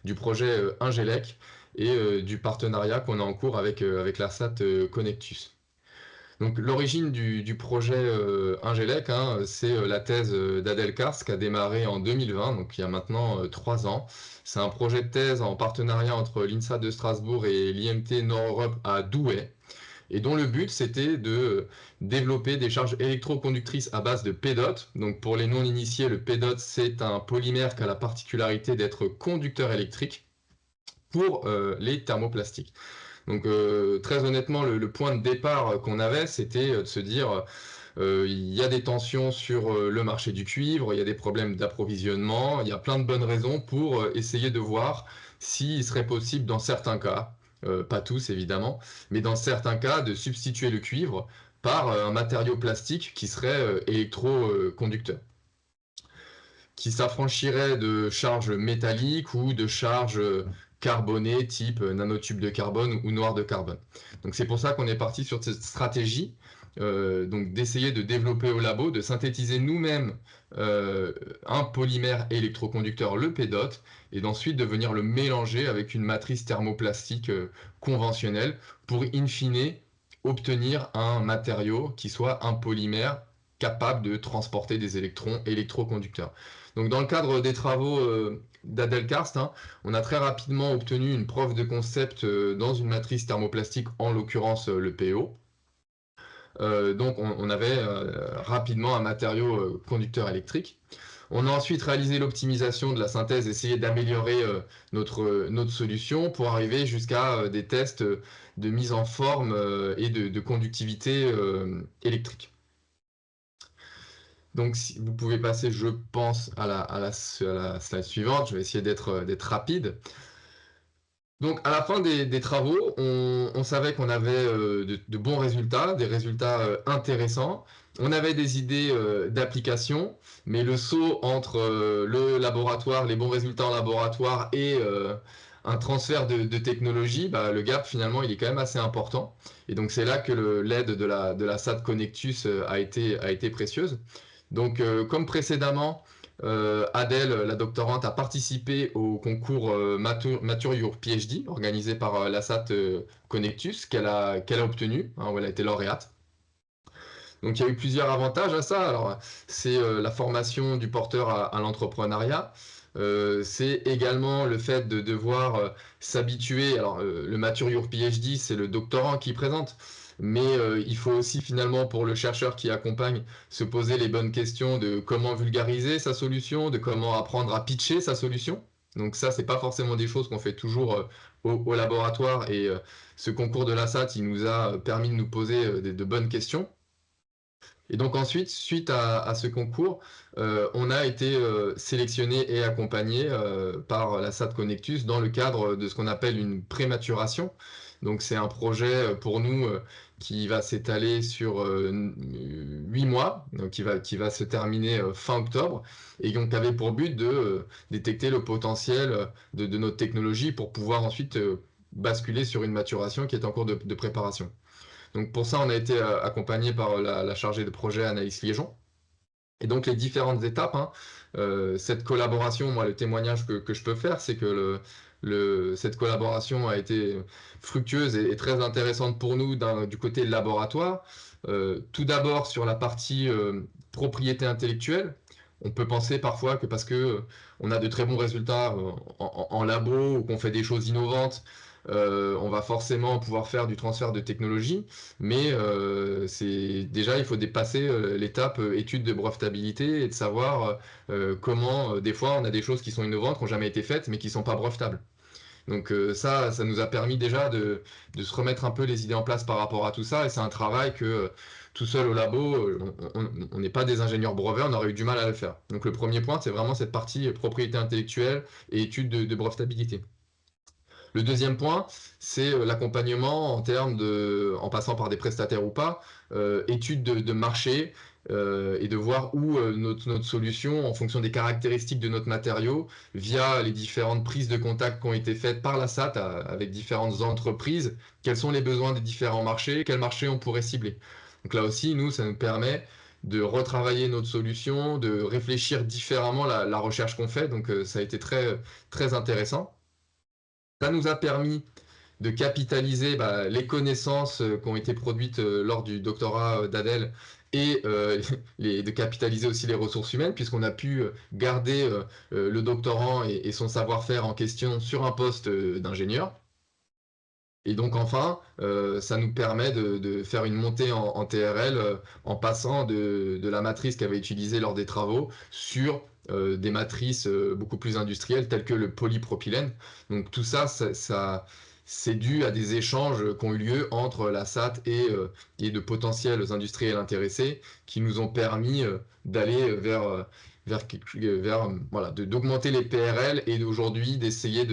du projet Ingelec et du partenariat qu'on a en cours avec l'ARSAT Connectus. Donc l'origine du projet Ingelec, c'est la thèse d'Adel Kars qui a démarré en 2020, donc il y a maintenant 3 ans. C'est un projet de thèse en partenariat entre l'INSA de Strasbourg et l'IMT Nord-Europe à Douai, et dont le but c'était de développer des charges électroconductrices à base de PEDOT. Donc pour les non-initiés, le PEDOT c'est un polymère qui a la particularité d'être conducteur électrique pour les thermoplastiques. Donc très honnêtement, le point de départ qu'on avait, c'était de se dire il y a des tensions sur le marché du cuivre, il y a des problèmes d'approvisionnement, il y a plein de bonnes raisons pour essayer de voir s'il serait possible dans certains cas, pas tous évidemment, mais dans certains cas de substituer le cuivre par un matériau plastique qui serait électroconducteur, qui s'affranchirait de charges métalliques ou de charges carbonées type nanotube de carbone ou noir de carbone. Donc c'est pour ça qu'on est parti sur cette stratégie, donc d'essayer de développer au labo, de synthétiser nous-mêmes un polymère électroconducteur, le PEDOT, et d'ensuite de venir le mélanger avec une matrice thermoplastique conventionnelle pour in fine obtenir un matériau qui soit un polymère capable de transporter des électrons électroconducteurs. Donc dans le cadre des travaux d'Adel Karst, on a très rapidement obtenu une preuve de concept dans une matrice thermoplastique, en l'occurrence le PO. Donc on avait rapidement un matériau conducteur électrique. On a ensuite réalisé l'optimisation de la synthèse, essayé d'améliorer notre solution pour arriver jusqu'à des tests de mise en forme et de conductivité électrique. Donc, si vous pouvez passer, je pense, à la slide suivante. Je vais essayer d'être rapide. Donc, à la fin des travaux, on savait qu'on avait de bons résultats, des résultats intéressants. On avait des idées d'application, mais le saut entre le laboratoire, les bons résultats en laboratoire et un transfert de technologie, bah, le gap, finalement, il est quand même assez important. Et donc, c'est là que l'aide de la SAT Connectus a été précieuse. Donc, comme précédemment, Adèle, la doctorante, a participé au concours Mature Your PhD, organisé par la SAT Connectus, qu'elle a obtenu, hein, où elle a été lauréate. Donc il y a eu plusieurs avantages à ça. Alors, c'est la formation du porteur à l'entrepreneuriat. C'est également le fait de devoir s'habituer. Alors, le Mature Your PhD, c'est le doctorant qui présente. Mais il faut aussi finalement pour le chercheur qui accompagne se poser les bonnes questions de comment vulgariser sa solution, de comment apprendre à pitcher sa solution. Donc ça, c'est pas forcément des choses qu'on fait toujours au laboratoire et ce concours de la SAT, il nous a permis de nous poser de bonnes questions. Et donc ensuite, suite à ce concours, on a été sélectionné et accompagné par la SAT Connectus dans le cadre de ce qu'on appelle une prématuration. Donc c'est un projet pour nous qui va s'étaler sur 8 mois, donc qui va se terminer fin octobre, et donc avait pour but de détecter le potentiel de notre technologie pour pouvoir ensuite basculer sur une maturation qui est en cours de préparation. Donc pour ça, on a été accompagné par la chargée de projet Anaïs Liégeon. Et donc les différentes étapes, hein, cette collaboration, moi le témoignage que je peux faire, c'est que cette collaboration a été fructueuse et très intéressante pour nous du côté laboratoire. Tout d'abord sur la partie propriété intellectuelle. On peut penser parfois que parce que on a de très bons résultats en labo ou qu'on fait des choses innovantes, on va forcément pouvoir faire du transfert de technologie, mais déjà il faut dépasser l'étape étude de brevetabilité et de savoir comment des fois on a des choses qui sont innovantes, qui n'ont jamais été faites, mais qui ne sont pas brevetables. Donc ça nous a permis déjà de se remettre un peu les idées en place par rapport à tout ça, et c'est un travail que tout seul au labo, on n'est pas des ingénieurs brevets, on aurait eu du mal à le faire. Donc le premier point, c'est vraiment cette partie propriété intellectuelle et étude de brevetabilité. Le deuxième point, c'est l'accompagnement en passant par des prestataires ou pas, étude de marché et de voir où notre solution, en fonction des caractéristiques de notre matériau, via les différentes prises de contact qui ont été faites par la SAT avec différentes entreprises, quels sont les besoins des différents marchés, quels marchés on pourrait cibler. Donc là aussi, nous, ça nous permet de retravailler notre solution, de réfléchir différemment la recherche qu'on fait. Donc ça a été très, très intéressant. Ça nous a permis de capitaliser les connaissances qui ont été produites lors du doctorat d'Adèle et de capitaliser aussi les ressources humaines, puisqu'on a pu garder le doctorant et son savoir-faire en question sur un poste d'ingénieur. Et donc enfin, ça nous permet de faire une montée en TRL en passant de la matrice qu'avait utilisée lors des travaux sur des matrices beaucoup plus industrielles telles que le polypropylène. Donc tout ça, c'est dû à des échanges qui ont eu lieu entre la SAT et de potentiels industriels intéressés qui nous ont permis d'aller d'augmenter les PRL et d'aujourd'hui d'essayer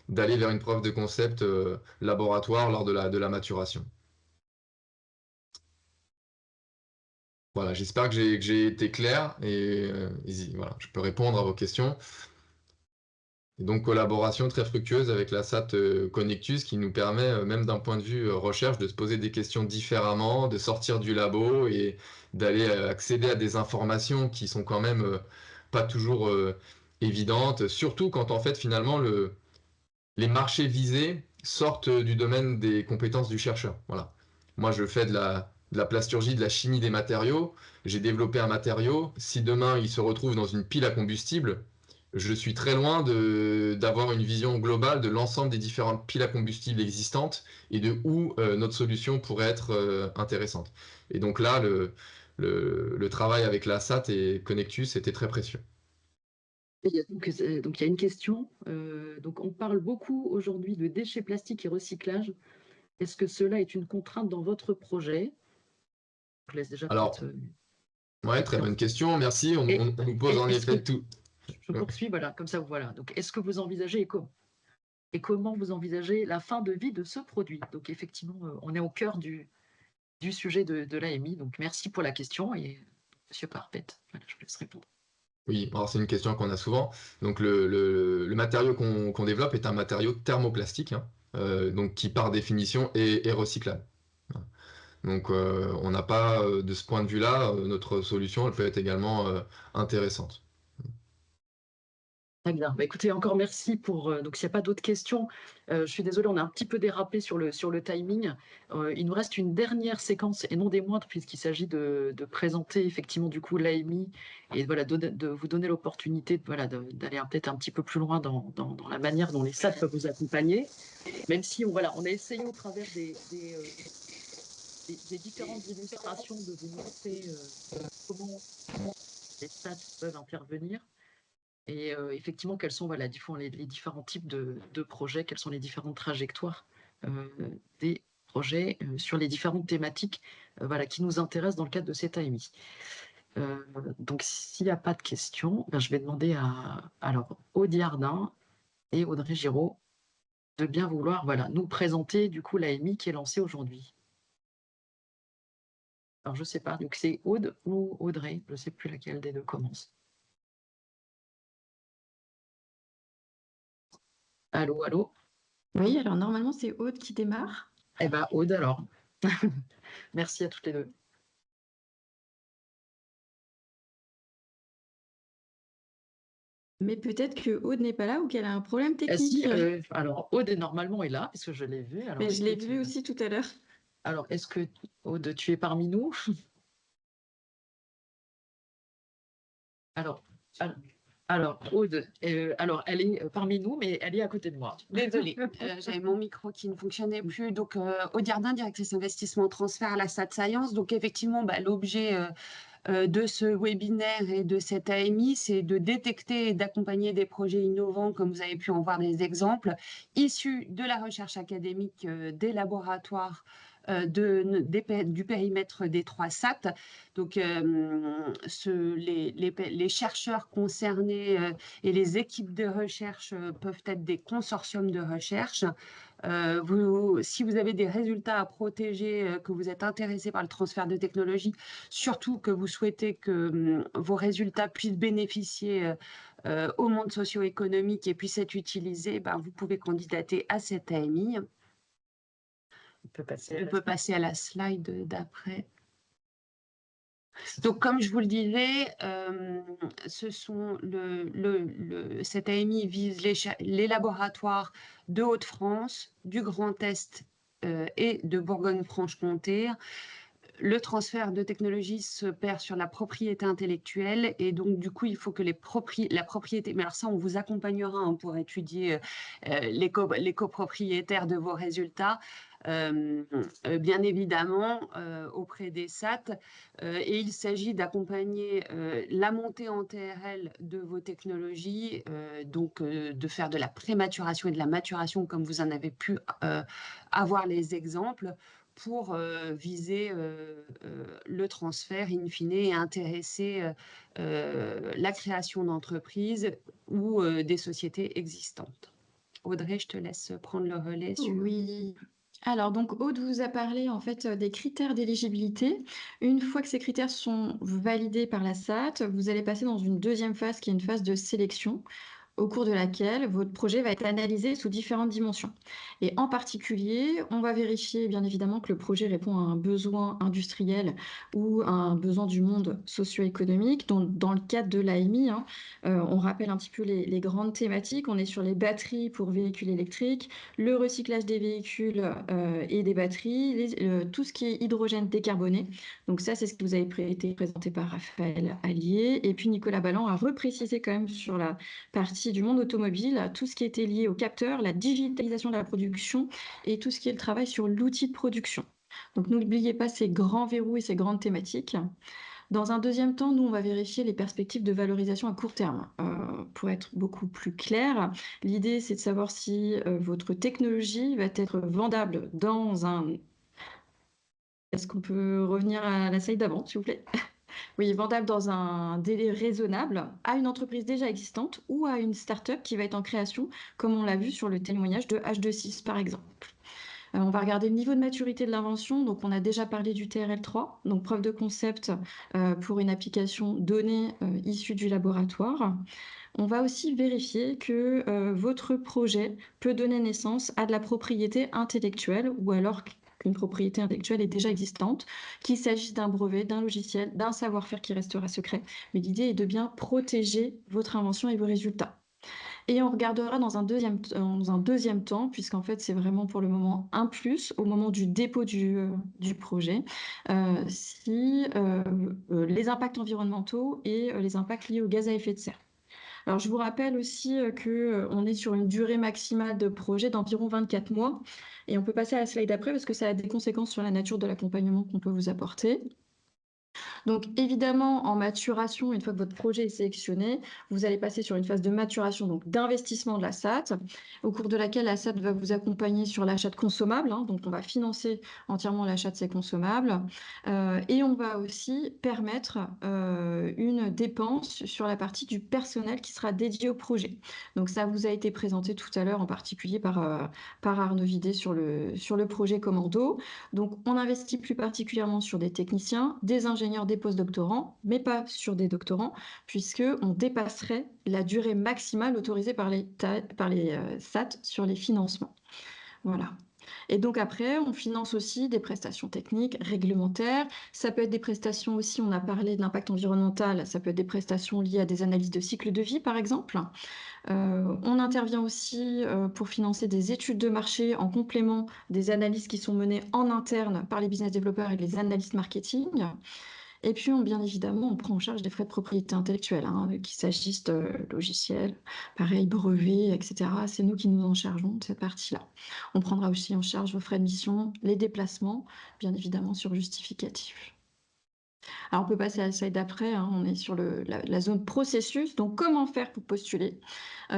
d'aller vers une preuve de concept laboratoire lors de la maturation. Voilà, j'espère que j'ai été clair et voilà, je peux répondre à vos questions. Et donc, collaboration très fructueuse avec la SAT Connectus qui nous permet, même d'un point de vue recherche, de se poser des questions différemment, de sortir du labo et d'aller accéder à des informations qui sont quand même pas toujours évidentes, surtout quand en fait finalement les marchés visés sortent du domaine des compétences du chercheur. Voilà. Moi, je fais de la plasturgie, de la chimie des matériaux. J'ai développé un matériau. Si demain, il se retrouve dans une pile à combustible, je suis très loin d'avoir une vision globale de l'ensemble des différentes piles à combustible existantes et de où notre solution pourrait être intéressante. Et donc là, le travail avec la SAT et Connectus était très précieux. Donc il y a une question. Donc on parle beaucoup aujourd'hui de déchets plastiques et recyclage. Est-ce que cela est une contrainte dans votre projet? Je laisse déjà ouais, très bonne question, merci. On nous pose en effet tout. Je poursuis, voilà, comme ça, voilà. Donc est-ce que vous envisagez et comment vous envisagez la fin de vie de ce produit. Donc effectivement, on est au cœur du sujet de l'AMI. Donc merci pour la question et Monsieur Parpet, voilà, je vous laisse répondre. Oui, alors c'est une question qu'on a souvent. Donc le matériau qu'on développe est un matériau thermoplastique, hein, donc qui par définition est recyclable. Voilà. Donc on n'a pas, de ce point de vue-là, notre solution elle peut être également intéressante. Très bien. Bah, écoutez, encore merci pour. Donc, s'il n'y a pas d'autres questions, je suis désolée, on a un petit peu dérapé sur le timing. Il nous reste une dernière séquence, et non des moindres, puisqu'il s'agit de présenter effectivement du coup l'AMI et voilà, de vous donner l'opportunité voilà, d'aller peut-être un petit peu plus loin dans la manière dont les SAT peuvent vous accompagner. Même si voilà, on a essayé au travers des différentes illustrations de vous montrer comment les SAT peuvent intervenir. Et effectivement, quels sont voilà, les différents types de projets, quelles sont les différentes trajectoires des projets sur les différentes thématiques voilà, qui nous intéressent dans le cadre de cette AMI. Donc, s'il n'y a pas de questions, ben, je vais demander à Aude Yardin et Audrey Giraud de bien vouloir voilà, nous présenter du coup l'AMI qui est lancée aujourd'hui. Alors, je ne sais pas, donc c'est Aude ou Audrey, je ne sais plus laquelle des deux commence. Allô, allô? Oui, alors normalement, c'est Aude qui démarre. Eh bien, Aude, alors. Merci à toutes les deux. Mais peut-être que Aude n'est pas là ou qu'elle a un problème Ah si, technique. alors Aude normalement est là, parce que je l'ai vue. Alors, Mais je l'ai écoute, vu aussi tout à l'heure. alors, est-ce que, Aude, tu es parmi nous? Alors, Aude, alors, elle est parmi nous, mais elle est à côté de moi. Désolée, j'avais mon micro qui ne fonctionnait plus. Donc, Aude Yardin, directrice investissement transfert à la SAT Science. Donc, effectivement, l'objet de ce webinaire et de cette AMI, c'est de détecter et d'accompagner des projets innovants, comme vous avez pu en voir des exemples, issus de la recherche académique des laboratoires du périmètre des 3 SAT. Donc, les chercheurs concernés et les équipes de recherche peuvent être des consortiums de recherche. Si vous avez des résultats à protéger, que vous êtes intéressé par le transfert de technologie, surtout que vous souhaitez que vos résultats puissent bénéficier au monde socio-économique et puissent être utilisés, vous pouvez candidater à cette AMI. On peut passer à la slide d'après. Donc, comme je vous le disais, cette AMI vise les laboratoires de Hauts-de-France, du Grand Est et de Bourgogne-Franche-Comté. Le transfert de technologie se perd sur la propriété intellectuelle et donc du coup il faut que la propriété, mais alors ça on vous accompagnera pour étudier les copropriétaires de vos résultats, bien évidemment auprès des SAT, et il s'agit d'accompagner la montée en TRL de vos technologies, donc de faire de la prématuration et de la maturation comme vous en avez pu avoir les exemples, pour viser le transfert in fine et intéresser la création d'entreprises ou des sociétés existantes. Audrey, je te laisse prendre le relais sur... Oui. Alors, donc, Aude vous a parlé en fait des critères d'éligibilité. Une fois que ces critères sont validés par la SAT, vous allez passer dans une deuxième phase qui est une phase de sélection, au cours de laquelle votre projet va être analysé sous différentes dimensions. Et en particulier, on va vérifier bien évidemment que le projet répond à un besoin industriel ou à un besoin du monde socio-économique. Dans le cadre de l'AMI, on rappelle un petit peu les grandes thématiques. On est sur les batteries pour véhicules électriques, le recyclage des véhicules et des batteries, tout ce qui est hydrogène décarboné. Donc ça, c'est ce qui vous a été présenté par Raphaël Allier. Et puis Nicolas Balland a reprécisé quand même sur la partie du monde automobile, tout ce qui était lié aux capteurs, la digitalisation de la production et tout ce qui est le travail sur l'outil de production. Donc n'oubliez pas ces grands verrous et ces grandes thématiques. Dans un deuxième temps, nous, on va vérifier les perspectives de valorisation à court terme. Pour être beaucoup plus clair, l'idée, c'est de savoir si votre technologie va être vendable dans un... Est-ce qu'on peut revenir à la slide d'avant, s'il vous plaît ? Oui, vendable dans un délai raisonnable à une entreprise déjà existante ou à une start-up qui va être en création, comme on l'a vu sur le témoignage de H26 par exemple. On va regarder le niveau de maturité de l'invention. Donc, on a déjà parlé du TRL3, donc preuve de concept pour une application donnée issue du laboratoire. On va aussi vérifier que votre projet peut donner naissance à de la propriété intellectuelle ou alors qu'une propriété intellectuelle est déjà existante, qu'il s'agisse d'un brevet, d'un logiciel, d'un savoir-faire qui restera secret. Mais l'idée est de bien protéger votre invention et vos résultats. Et on regardera dans un deuxième temps, puisqu'en fait c'est vraiment pour le moment un plus, au moment du dépôt du projet, si les impacts environnementaux et les impacts liés aux gaz à effet de serre. Alors je vous rappelle aussi qu'on est sur une durée maximale de projet d'environ 24 mois, et on peut passer à la slide d'après parce que ça a des conséquences sur la nature de l'accompagnement qu'on peut vous apporter. Donc évidemment, en maturation, une fois que votre projet est sélectionné, vous allez passer sur une phase de maturation, donc d'investissement de la SAT, au cours de laquelle la SAT va vous accompagner sur l'achat de consommables, hein, donc on va financer entièrement l'achat de ces consommables, et on va aussi permettre une dépense sur la partie du personnel qui sera dédié au projet. Donc ça vous a été présenté tout à l'heure, en particulier par Arnaud Videt sur le projet Commando. Donc on investit plus particulièrement sur des techniciens, des ingénieurs, des postdoctorants, mais pas sur des doctorants, puisqu'on dépasserait la durée maximale autorisée par les SAT sur les financements. Voilà. Et donc après, on finance aussi des prestations techniques, réglementaires. Ça peut être des prestations aussi, on a parlé de l'impact environnemental, ça peut être des prestations liées à des analyses de cycle de vie, par exemple. On intervient aussi pour financer des études de marché en complément des analyses qui sont menées en interne par les business développeurs et les analystes marketing. Et puis, bien évidemment, on prend en charge des frais de propriété intellectuelle, hein, qu'il s'agisse de logiciels, pareil, brevets, etc. C'est nous qui nous en chargeons de cette partie-là. On prendra aussi en charge vos frais de mission, les déplacements, bien évidemment sur justificatif. Alors, on peut passer à la slide d'après, hein, on est sur la zone processus. Donc, comment faire pour postuler?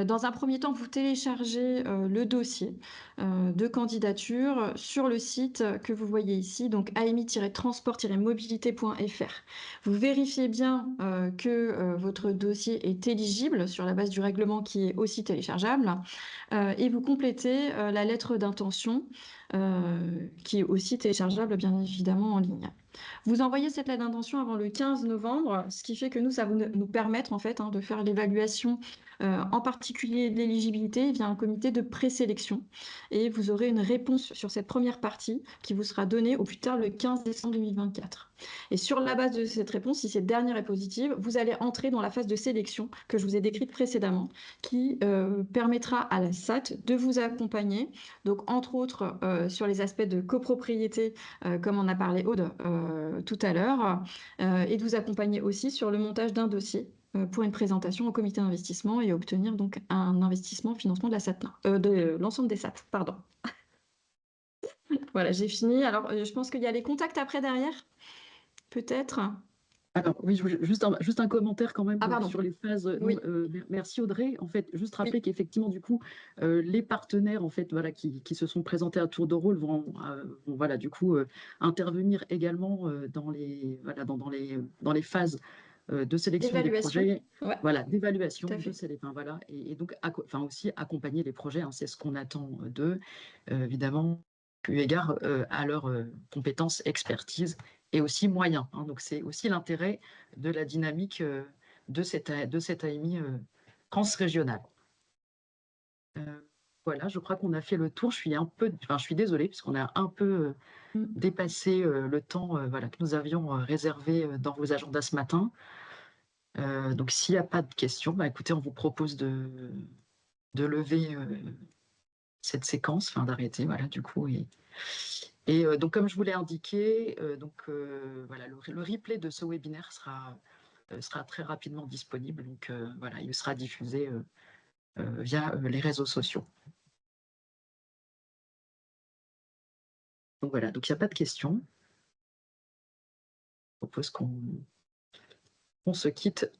Dans un premier temps, vous téléchargez le dossier de candidature sur le site que vous voyez ici, donc ami-transport-mobilité.fr. Vous vérifiez bien que votre dossier est éligible sur la base du règlement qui est aussi téléchargeable et vous complétez la lettre d'intention qui est aussi téléchargeable bien évidemment en ligne. Vous envoyez cette lettre d'intention avant le 15 novembre, ce qui fait que ça va nous permettre en fait de faire l'évaluation en particulier de l'éligibilité via un comité de présélection. Et vous aurez une réponse sur cette première partie qui vous sera donnée au plus tard le 15 décembre 2024. Et sur la base de cette réponse, si cette dernière est positive, vous allez entrer dans la phase de sélection que je vous ai décrite précédemment, qui permettra à la SAT de vous accompagner, donc entre autres sur les aspects de copropriété, comme en a parlé Aude tout à l'heure, et de vous accompagner aussi sur le montage d'un dossier pour une présentation au comité d'investissement et obtenir donc un investissement financement de la SAT, de l'ensemble des SAT, pardon. Voilà, j'ai fini. Alors, je pense qu'il y a les contacts après derrière, peut-être. Alors oui, juste un commentaire quand même pardon. sur les phases. Oui. Merci Audrey. En fait, juste rappeler qu'effectivement, du coup, les partenaires en fait, voilà, qui se sont présentés à tour de rôle vont voilà, du coup, intervenir également dans les phases de sélection des projets, ouais. voilà, d'évaluation, Tout à fait. voilà, et donc aussi accompagner les projets, hein, c'est ce qu'on attend d'eux, évidemment, eu égard à leurs compétences, expertise et aussi moyens, hein. Donc c'est aussi l'intérêt de la dynamique de cette AMI transrégionale. Voilà, je crois qu'on a fait le tour. Je suis désolée puisqu'on a un peu dépassé le temps voilà, que nous avions réservé dans vos agendas ce matin. Donc s'il n'y a pas de questions, bah, écoutez, on vous propose de lever cette séquence, enfin d'arrêter, voilà, du coup. Et donc comme je vous l'ai indiqué, voilà, le replay de ce webinaire sera très rapidement disponible. Donc voilà, il sera diffusé via les réseaux sociaux. Donc voilà, donc il n'y a pas de questions. Je propose qu'on se quitte.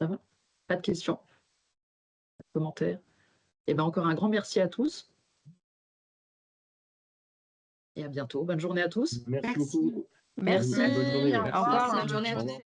Ça va? Pas de questions? Pas de commentaires? Et bien encore un grand merci à tous. et à bientôt. Bonne journée à tous. Merci Merci. beaucoup. Merci. Bonne journée. Au Merci. revoir. Au Bonne journée à revoir. tous.